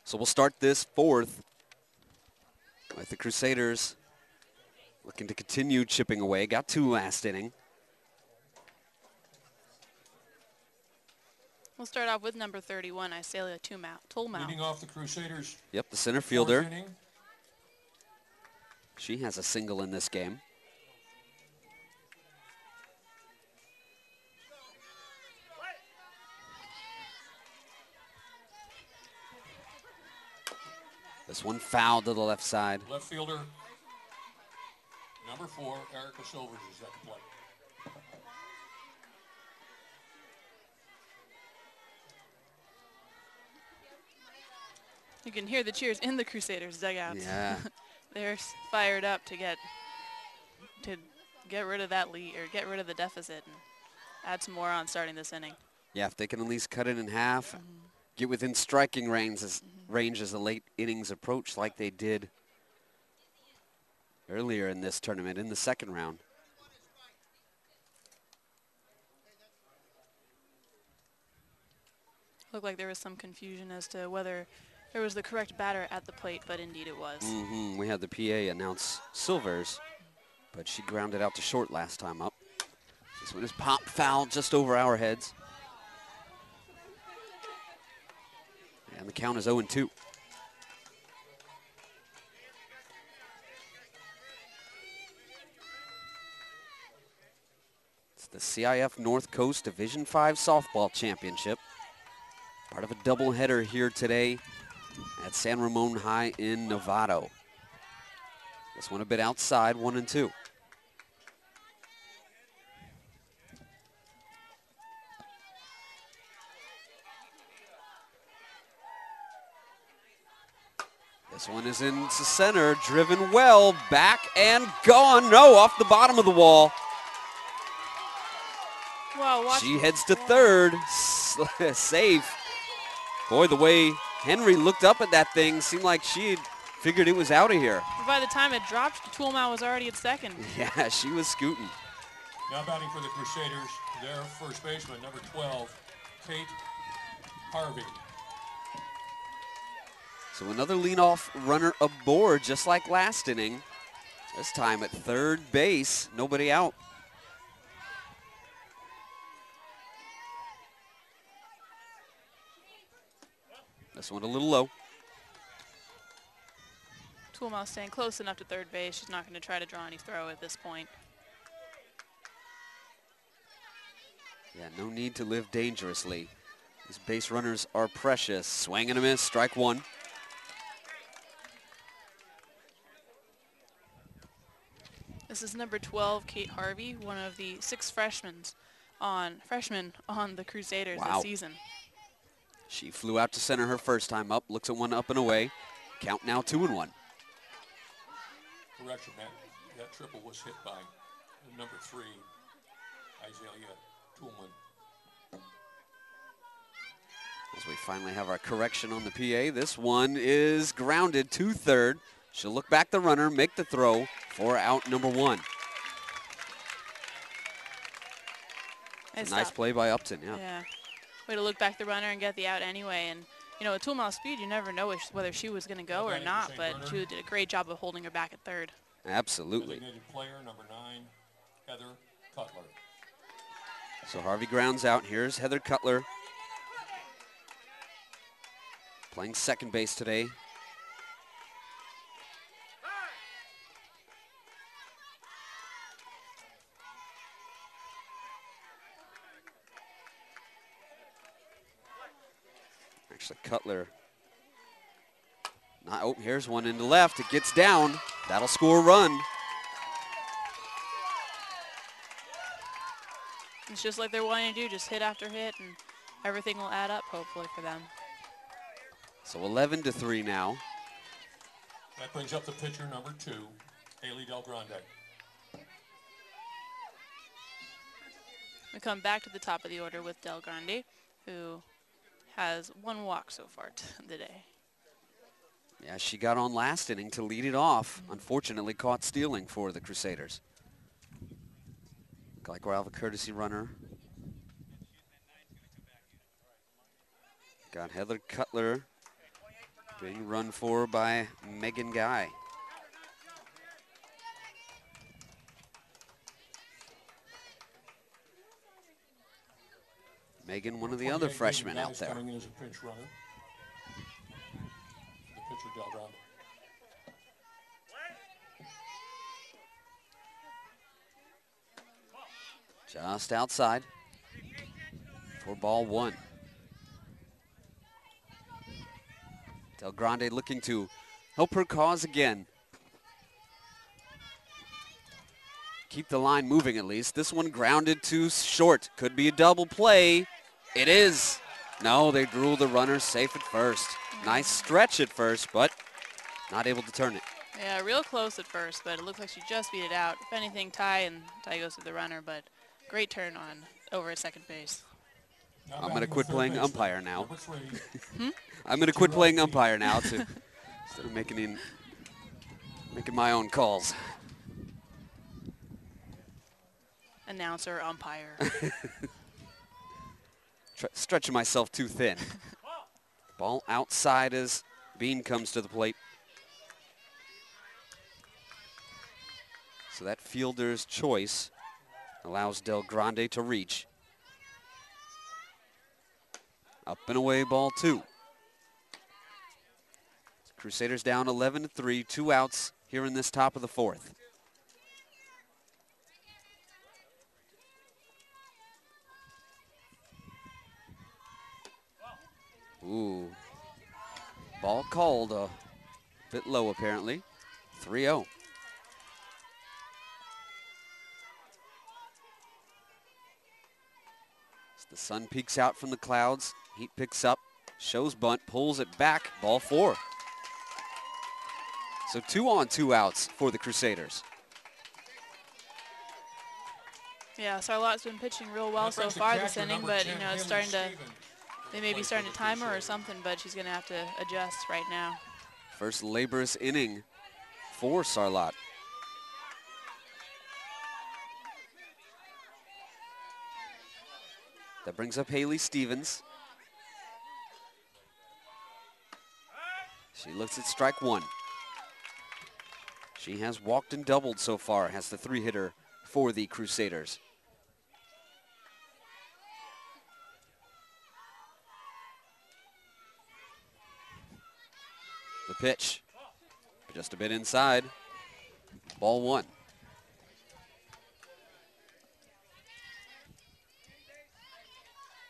So we'll start this fourth with the Crusaders looking to continue chipping away. Got 2 last inning. We'll start off with number 31, Isalia Tolmau. Leading off the Crusaders. Yep, the center fourth fielder. inning. She has a single in this game. This one fouled to the left side. Left fielder, number 4, Erica Silvers is at the plate. You can hear the cheers in the Crusaders dugouts. Yeah. They're fired up to get rid of that lead or get rid of the deficit and add some more on starting this inning. Yeah, if they can at least cut it in half, get within striking range as the late innings approach like they did earlier in this tournament in the second round. Looked like there was some confusion as to whether there was the correct batter at the plate, but indeed it was. We had the PA announce Silvers, but she grounded out to short last time up. This one is pop foul just over our heads. And the count is 0-2. It's the CIF North Coast Division 5 Softball Championship. Part of a doubleheader here today at San Ramon High in Novato. This one a bit outside, 1-2. This one is into center, driven well, back and gone. No, off the bottom of the wall. Wow, She heads to third, safe. Boy, the way Henry looked up at that thing seemed like she had figured it was out of here. By the time it dropped, Toolmouth was already at second. Yeah, she was scooting. Now batting for the Crusaders, their first baseman, number 12, Kate Harvey. So another leadoff runner aboard, just like last inning. This time at third base, nobody out. This one a little low. Toolmouth staying close enough to third base. She's not going to try to draw any throw at this point. Yeah, no need to live dangerously. These base runners are precious. Swing and a miss, strike one. This is number 12, Kate Harvey, one of the 6 freshmen on the Crusaders Wow. this season. She flew out to center her first time up, looks at one up and away. Count now 2-1. Correction, that triple was hit by number 3, Isaiah Toolman. As we finally have our correction on the PA, this one is grounded to third. She'll look back the runner, make the throw for out number 1. Nice play by Upton, yeah. Way to look back the runner and get the out anyway. And, you know, at Toolmouth speed, you never know whether she was going to go or not, but she did a great job of holding her back at third. Absolutely. Designated player, number 9, Heather Cutler. So Harvey grounds out. Here's Heather Cutler playing second base today. Actually, Cutler. Oh, here's one in the left. It gets down. That'll score a run. It's just like they're wanting to do, just hit after hit, and everything will add up, hopefully, for them. So 11-3 now. That brings up the pitcher, number 2, Haley Del Grande. We come back to the top of the order with Del Grande, who has 1 walk so far today. Yeah, she got on last inning to lead it off. Unfortunately, caught stealing for the Crusaders. Glycor a courtesy runner. Got Heather Cutler Being run for by Megan Guy. Megan, one of the other freshmen out there. Coming in as a pinch runner. The pitcher, Del Grande. Just outside for ball one. Del Grande looking to help her cause again. Keep the line moving at least. This one grounded to short. Could be a double play. It is. No, they drew the runner safe at first. Nice stretch at first, but not able to turn it. Yeah, real close at first, but it looked like she just beat it out. If anything, Ty goes to the runner, but great turn on over at second base. I'm going to quit playing umpire now. I'm going to quit playing umpire now instead of making my own calls. Announcer, umpire. Stretching myself too thin. Ball outside as Bean comes to the plate. So that fielder's choice allows Del Grande to reach. Up and away, ball two. Crusaders down 11-3, 2 outs here in this top of the fourth. Ooh. Ball called a bit low apparently. 3-0. As the sun peeks out from the clouds, heat picks up, shows bunt, pulls it back, ball four. So 2 on, 2 outs for the Crusaders. Yeah, Sarlotte's been pitching real well so far this inning, but you know, it's starting to, they may be starting to time her or something, but she's gonna have to adjust right now. First laborious inning for Sarlotte. That brings up Haley Stevens. She looks at strike one. She has walked and doubled so far, has the 3-hitter for the Crusaders. The pitch, just a bit inside. Ball one.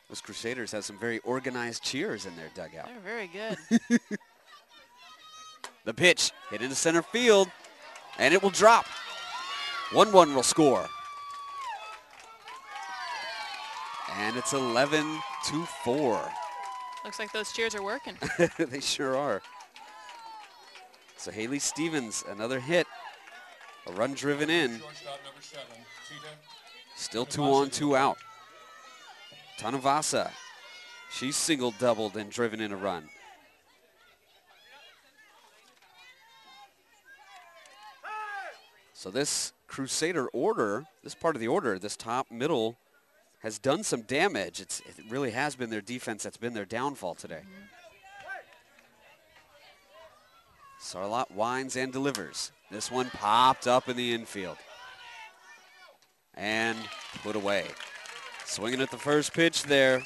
Those Crusaders have some very organized cheers in their dugout. They're very good. The pitch hit into center field, and it will drop. 1-1 will score. And it's 11-4. Looks like those cheers are working. They sure are. So Haley Stevens, another hit. A run driven in. Still 2 on, 2 out. Tanavasa, she's single doubled and driven in a run. So this Crusader order, this part of the order, this top middle, has done some damage. It really has been their defense that's been their downfall today. Sarlotte winds and delivers. This one popped up in the infield. And put away. Swinging at the first pitch there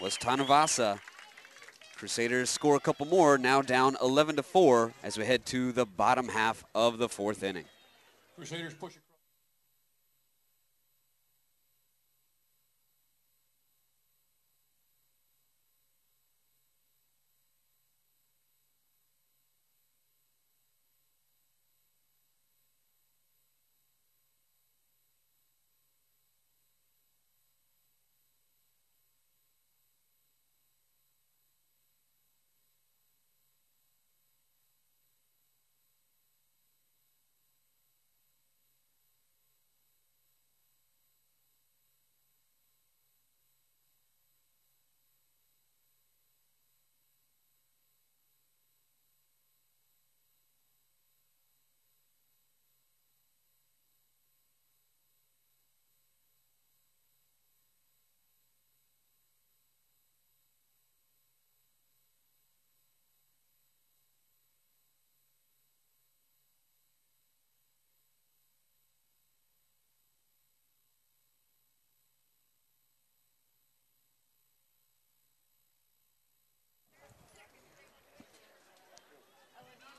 was Tanavasa. Crusaders score a couple more, now down 11-4 as we head to the bottom half of the fourth inning. Crusaders push across.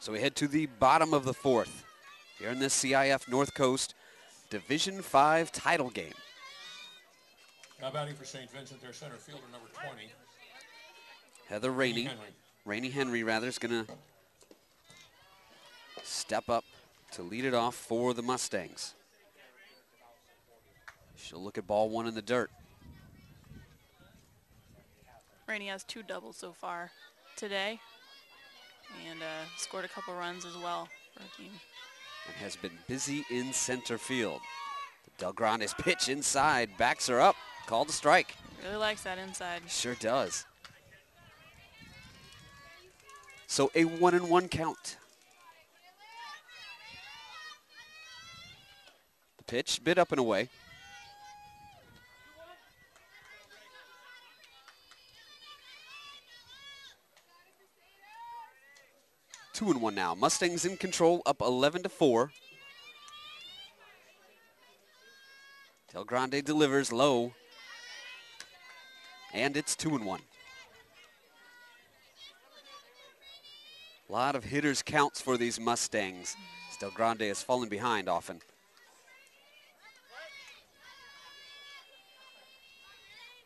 So we head to the bottom of the fourth here in this CIF North Coast Division 5 title game. Now batting for St. Vincent, their center fielder, number 20. Heather Rainey Henry rather, is going to step up to lead it off for the Mustangs. She'll look at ball one in the dirt. Rainey has 2 doubles so far today and scored a couple runs as well for her team. And has been busy in center field. Del Grande's pitch inside, backs her up, called a strike. Really likes that inside. Sure does. So a 1-1 count. The pitch, bit up and away. Two and one now. Mustangs in control, up 11-4. Del Grande delivers low. And it's 2-1. A lot of hitters counts for these Mustangs. Del Grande has fallen behind often.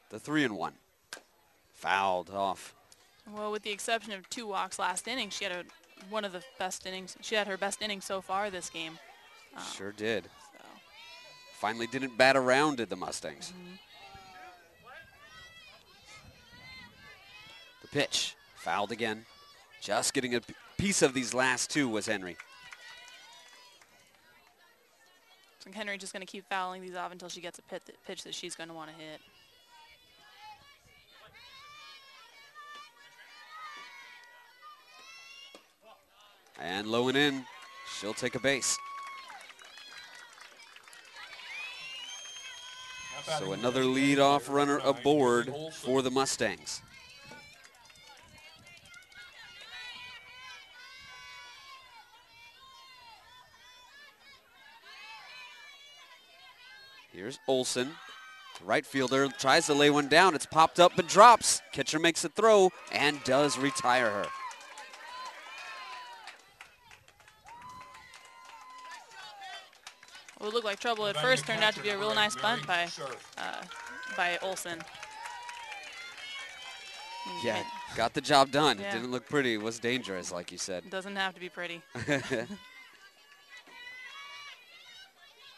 The 3-1. Fouled off. Well, with the exception of 2 walks last inning, she had one of the best innings. She had her best inning so far this game. Sure did. So. Finally didn't bat around, did the Mustangs. The pitch, fouled again. Just getting a piece of these last 2 was Henry. So Henry just going to keep fouling these off until she gets a pitch that she's going to want to hit. And low and in, she'll take a base. So another leadoff runner aboard for the Mustangs. Here's Olsen. Right fielder tries to lay one down. It's popped up but drops. Catcher makes a throw and does retire her. What looked like trouble at first turned out to be a real nice bunt by Olsen. Yeah, got the job done. Yeah. It didn't look pretty. It was dangerous, like you said. It doesn't have to be pretty.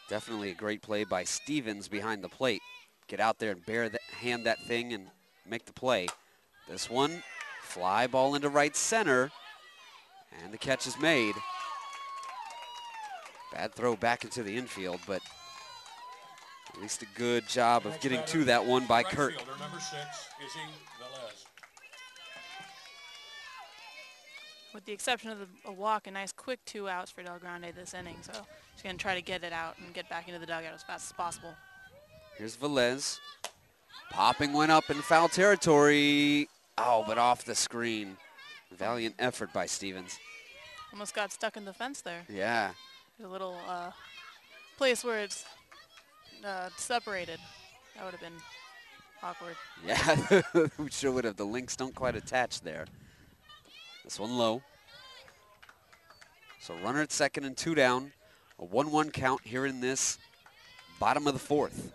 Definitely a great play by Stevens behind the plate. Get out there and hand that thing and make the play. This one, fly ball into right center, and the catch is made. Bad throw back into the infield, but at least a good job of getting to that one by Kurt. Number 6, Izzy Velez. With the exception of a walk, a nice quick 2 outs for Del Grande this inning. So she's going to try to get it out and get back into the dugout as fast as possible. Here's Velez. Popping one up in foul territory. Oh, but off the screen. Valiant effort by Stevens. Almost got stuck in the fence there. Yeah. There's a little place where it's separated. That would have been awkward. Yeah, we sure would have. The links don't quite attach there. This one low. So runner at second and 2 down. A 1-1 count here in this bottom of the fourth.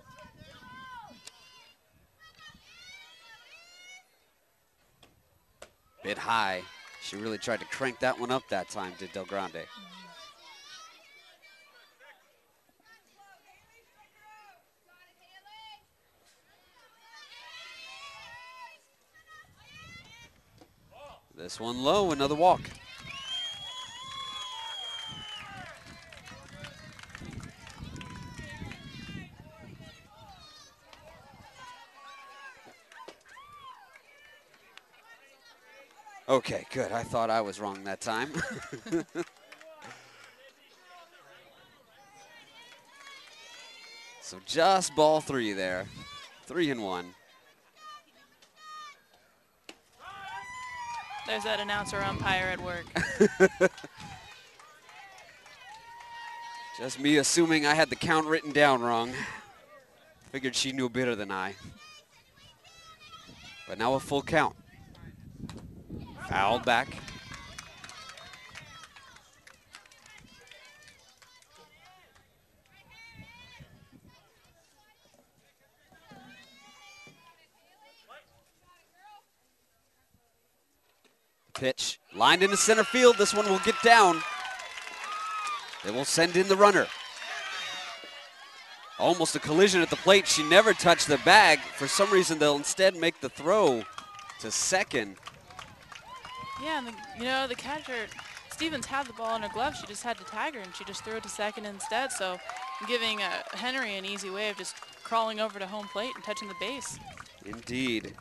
Bit high. She really tried to crank that one up that time, did Del Grande. This one low, another walk. Okay, good. I thought I was wrong that time. So just ball 3 there. 3-1. There's that announcer umpire at work. Just me assuming I had the count written down wrong. Figured she knew better than I. But now a full count. Fouled back. Pitch lined into center field. This one will get down. They will send in the runner. Almost a collision at the plate. She never touched the bag. For some reason, they'll instead make the throw to second. Yeah, and the catcher, Stevens had the ball in her glove. She just had to tag her, and she just threw it to second instead. So giving Henry an easy way of just crawling over to home plate and touching the base. Indeed.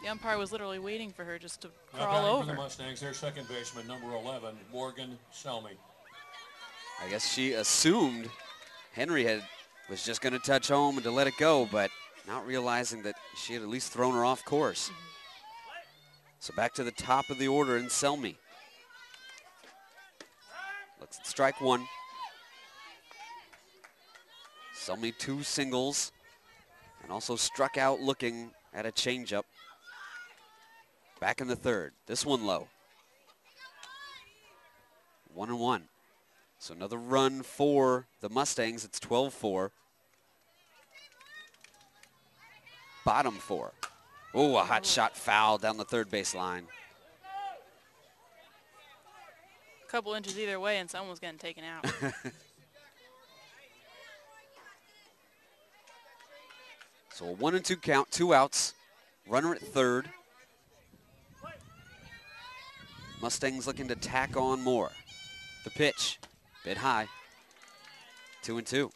The umpire was literally waiting for her just to Now crawl batting over. for the Mustangs, their second baseman, number 11, Morgan Selmy. I guess she assumed Henry was just going to touch home and to let it go, but not realizing that she had at least thrown her off course. So back to the top of the order in Selmy. Looks at strike one. Selmy 2 singles and also struck out looking at a changeup. Back in the third. This one low. 1-1. So another run for the Mustangs. It's 12-4. Bottom 4. Oh, a hot shot foul down the third base line. A couple inches either way, and someone's getting taken out. So a 1-2 count, 2 outs. Runner at third. Mustangs looking to tack on more. The pitch, bit high. 2-2.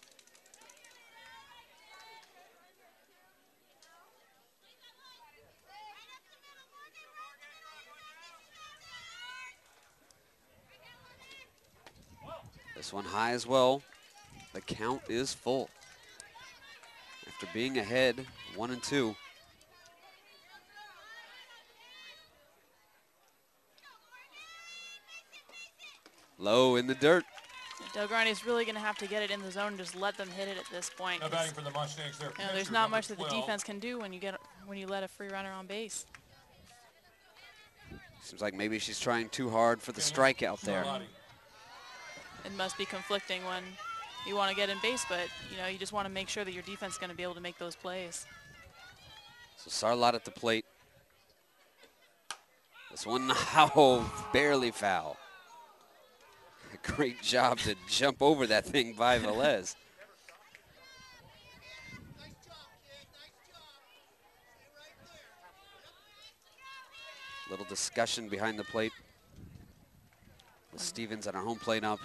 This one high as well. The count is full. After being ahead 1-2. Low in the dirt. Del Grande's really going to have to get it in the zone and just let them hit it at this point. Now batting for the Mustangs, their There's pitcher, not number much that the 12. defense can do when you let a free runner on base. Seems like maybe she's trying too hard for the strikeout there. It must be conflicting when you want to get in base, but you just want to make sure that your defense is going to be able to make those plays. So Sarlat at the plate. This one, oh, barely foul. A great job to jump over that thing by Velez. Little discussion behind the plate with Stevens at our home plate up.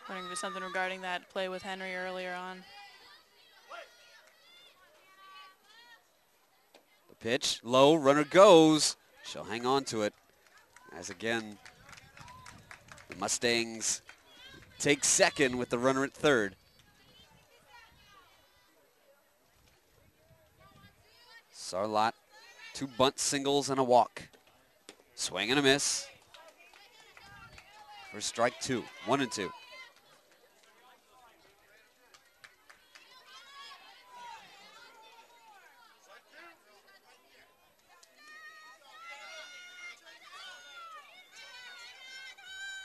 Wondering if there's something regarding that play with Henry earlier on. The pitch, low, runner goes. She'll hang on to it. As again, the Mustangs take second with the runner at third. Sarlat, 2 bunt singles and a walk. Swing and a miss. For strike 2, 1-2.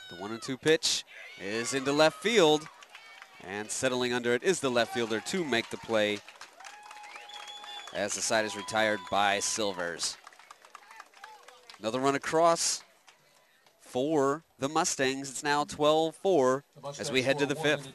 The 1-2 pitch is into left field, and settling under it is the left fielder to make the play as the side is retired by Silvers. Another run across for the Mustangs. It's now 12-4 as we head to the 5th.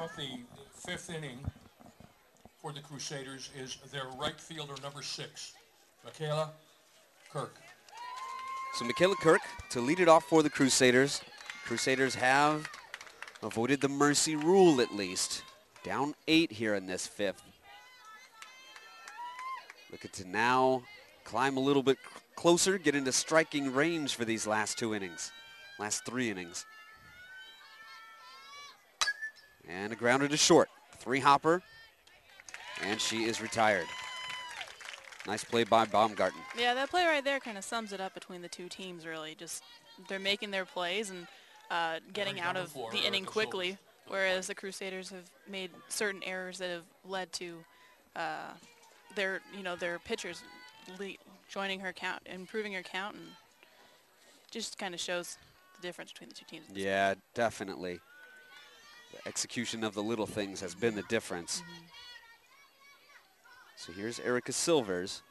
off the 5th inning for the Crusaders is their right fielder, number 6, Michaela Kirk. So Michaela Kirk to lead it off for the Crusaders. Crusaders have avoided the mercy rule at least. Down 8 here in this 5th. Looking to now climb a little bit closer, get into striking range for these last 2 innings, last 3 innings. And a grounder to short. 3-hopper, and she is retired. Nice play by Baumgarten. Yeah, that play right there kind of sums it up between the two teams, really. Just they're making their plays and getting out of the inning quickly, whereas the Crusaders have made certain errors that have led to their pitchers joining her count, improving her count, and just kind of shows the difference between the two teams. Yeah, definitely. The execution of the little things has been the difference. Mm-hmm. So here's Erica Silvers.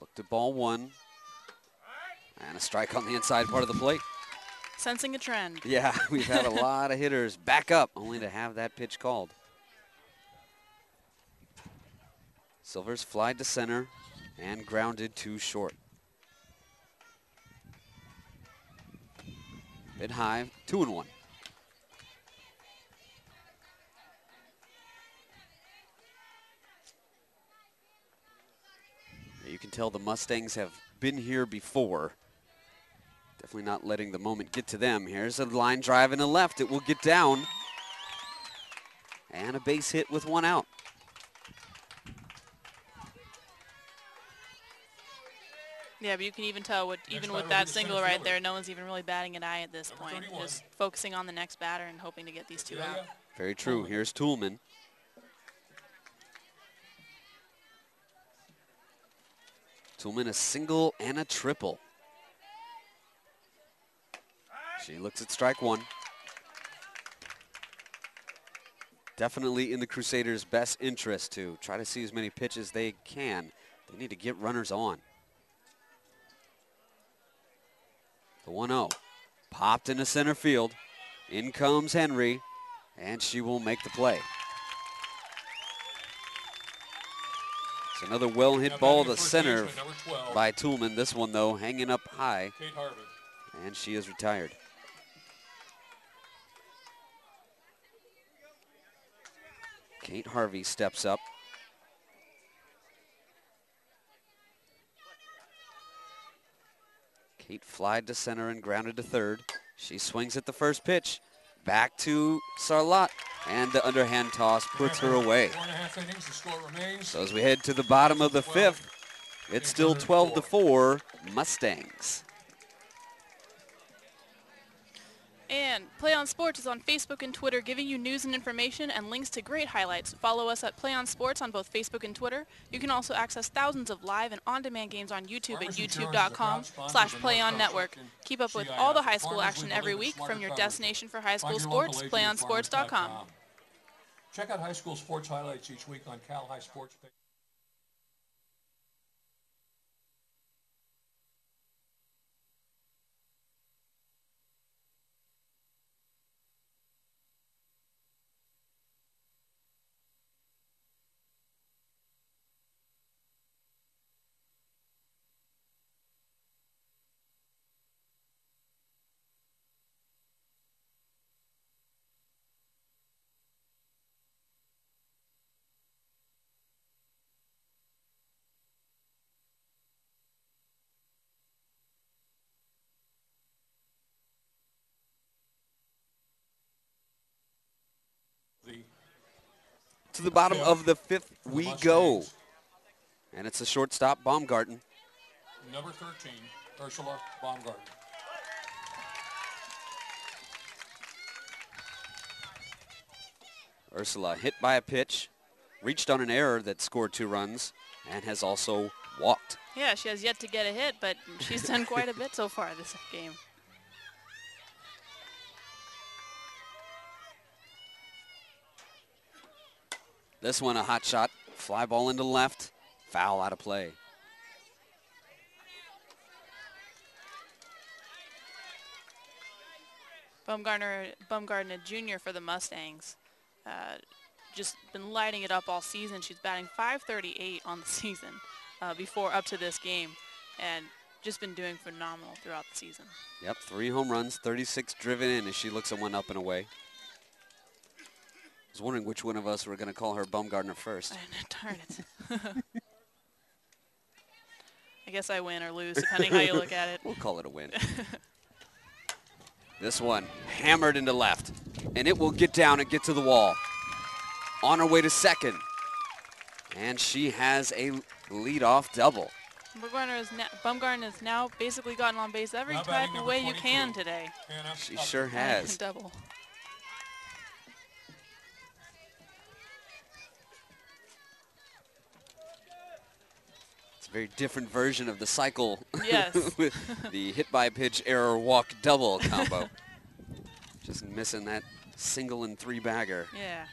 Looked at ball 1. And a strike on the inside part of the plate. Sensing a trend. Yeah, we've had a lot of hitters back up only to have that pitch called. Silvers flied to center and grounded to short. Mid high, 2-1. You can tell the Mustangs have been here before. Definitely not letting the moment get to them. Here's a line drive in the left. It will get down. And a base hit with 1 out. Yeah, but you can even tell, even with that single right there, no one's even really batting an eye at this point. Just focusing on the next batter and hoping to get these 2 out. Very true. Here's Toolman. Toolman a single and a triple. She looks at strike 1. Definitely in the Crusaders' best interest to try to see as many pitches they can. They need to get runners on. The 1-0. Popped into center field. In comes Henry, and she will make the play. It's another well-hit ball to center by Toolman. This one, though, hanging up high, and she is retired. Kate Harvey steps up. Kate flied to center and grounded to third. She swings at the first pitch. Back to Sarlat. And the underhand toss puts her away. 4.5 innings, the score remains. So as we head to the bottom of the 5th, it's still 12-4 Mustangs. And Play On Sports is on Facebook and Twitter, giving you news and information and links to great highlights. Follow us at Play On Sports on both Facebook and Twitter. You can also access thousands of live and on-demand games on YouTube at youtube.com/PlayOnNetwork. Keep up with all the high school action every week from your destination for high school sports, PlayOnSports.com. Check out high school sports highlights each week on Cal High Sports page. To the bottom of the 5th we go. And it's a shortstop, Baumgarten. Number 13, Ursula Baumgarten. Ursula hit by a pitch, reached on an error that scored 2 runs, and has also walked. Yeah, she has yet to get a hit, but she's done quite a bit so far this game. This one a hot shot, fly ball into left, foul out of play. Bumgardner Jr. for the Mustangs. Just been lighting it up all season. She's batting .538 on the season before up to this game, and just been doing phenomenal throughout the season. Yep, 3 home runs, 36 driven in as she looks at one up and away. I was wondering which one of us were going to call her Bumgardner first. Darn it. I guess I win or lose, depending how you look at it. We'll call it a win. This one hammered into left, and it will get down and get to the wall. On her way to second, and she has a leadoff double. Bumgardner has now basically gotten on base every type of way you can today. She sure has. Double. It's a very different version of the cycle. Yes. With the hit by pitch error walk double combo. Just missing that single and 3 bagger. Yeah.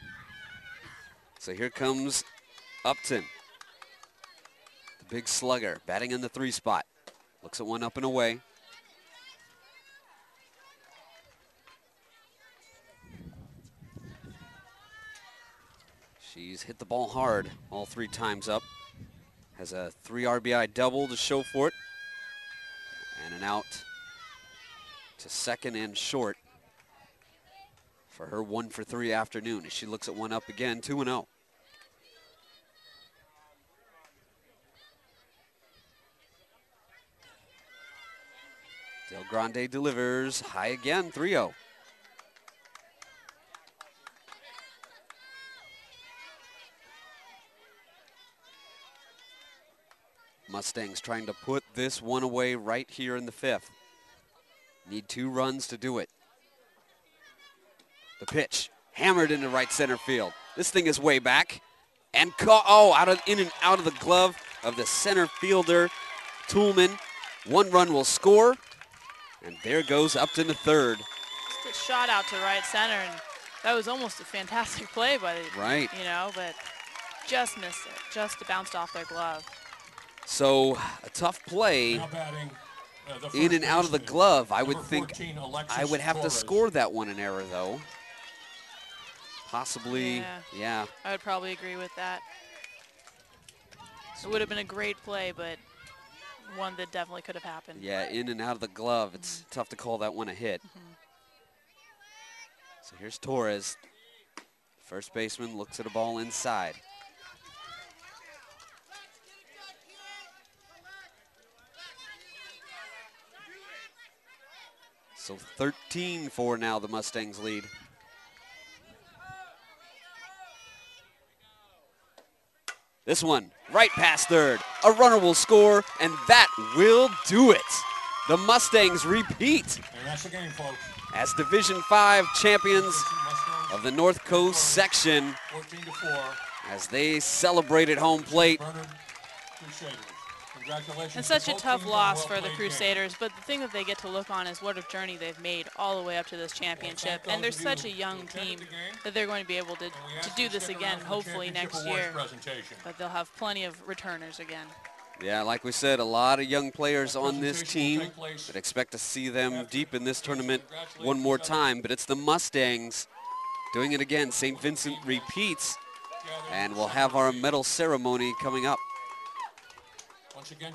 So here comes Upton. The big slugger, batting in the 3 spot. Looks at one up and away. She's hit the ball hard all 3 times up. Has a 3 RBI double to show for it. And an out to second and short for her 1 for 3 afternoon as she looks at one up again, 2-0. Del Grande delivers high again, 3-0. Mustangs trying to put this one away right here in the 5th. Need 2 runs to do it. The pitch hammered into right center field. This thing is way back and caught, in and out of the glove of the center fielder, Toolman. 1 run will score, and there goes Upton to third. Just a shot out to right center, and that was almost a fantastic play by the, right. But just missed it, just bounced off their glove. So a tough play in and out of the glove. I would think I would have to score that one an error, though. Possibly, yeah. I would probably agree with that. It would have been a great play, but one that definitely could have happened. Yeah, in and out of the glove. It's tough to call that one a hit. So here's Torres. First baseman looks at a ball inside. So 13-4 now, the Mustangs lead. This one, right past third. A runner will score, and that will do it. The Mustangs repeat. And that's the game, folks. As Division 5 champions of the North Coast section, 14-4. as they celebrated home plate. And such a tough loss for the Crusaders, but the thing that they get to look on is what a journey they've made all the way up to this championship. And they're such a young team that they're going to be able to do this again, hopefully next year. But they'll have plenty of returners again. Yeah, like we said, a lot of young players on this team that expect to see them deep in this tournament one more time. But it's the Mustangs doing it again. St. Vincent repeats, and we'll have our medal ceremony coming up. Once again,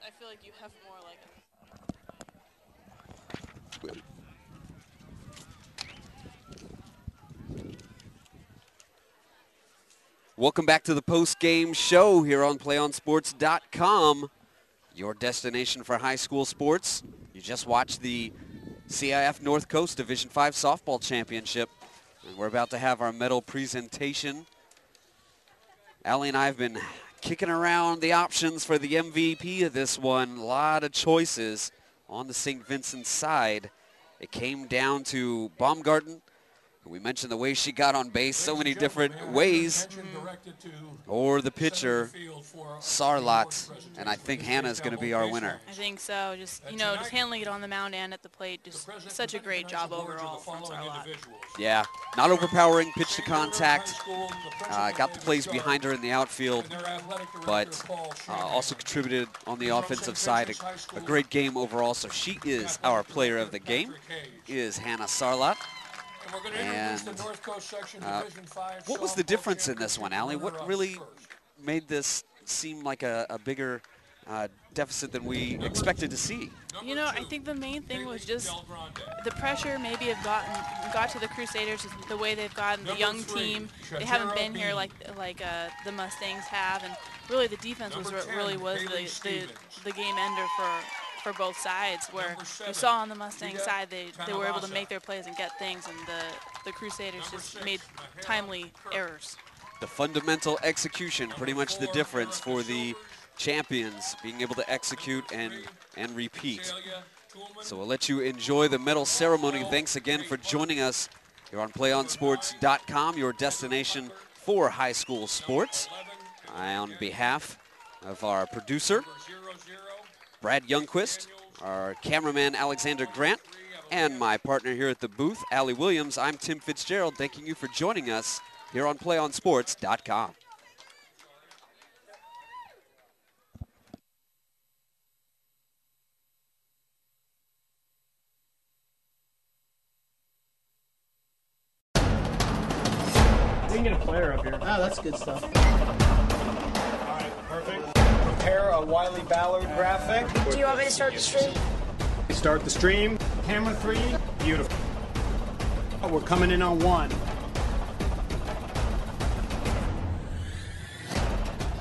I feel like you have more like Welcome back to the post-game show here on PlayOnSports.com, your destination for high school sports. You just watched the CIF-North Coast Division 5 Softball Championship, and we're about to have our medal presentation. Allie and I have been kicking around the options for the MVP of this one. A lot of choices on the St. Vincent side. It came down to Baumgarten. We mentioned the way she got on base, so many different ways. Or the pitcher, Sarlat, and I think Hannah's going to be our winner. I think so. Just handling it on the mound and at the plate, just such a great job overall from Sarlat. Yeah, not overpowering, pitch to contact. Got the plays behind her in the outfield, but also contributed on the offensive side. A great game overall, so she is our player of the game, is Hannah Sarlat. And what was the difference in this one, Allie? What really made this seem like a bigger deficit than we expected to see? I think the main thing was just the pressure maybe got to the Crusaders the way they've gotten the young team. They haven't been here like the Mustangs have, and really the defense was the game ender for both sides, where you saw on the Mustang side they were able to make their plays and get things, and the Crusaders just made timely errors. The fundamental execution, pretty much the difference for the champions, being able to execute and repeat. So we'll let you enjoy the medal ceremony. Thanks again for joining us here on PlayOnSports.com, your destination for high school sports. On behalf of our producer, Brad Youngquist, our cameraman, Alexander Grant, and my partner here at the booth, Allie Williams, I'm Tim Fitzgerald, thanking you for joining us here on PlayOnSports.com. We can get a player up here. Oh, that's good stuff. All right, perfect. Prepare a Wiley Ballard graphic. Do you want me to start the stream? Start the stream. Camera 3. Beautiful. Oh, we're coming in on 1.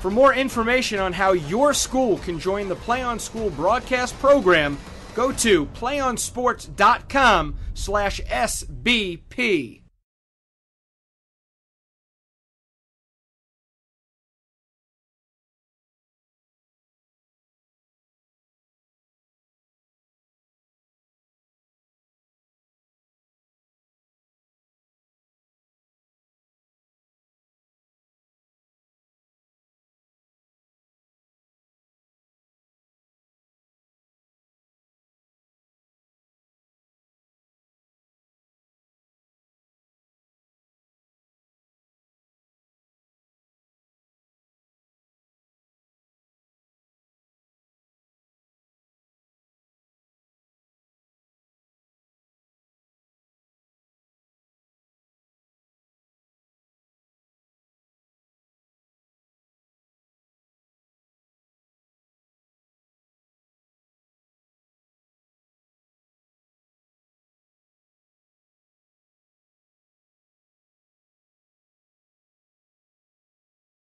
For more information on how your school can join the Play on School broadcast program, go to playonsports.com/SBP.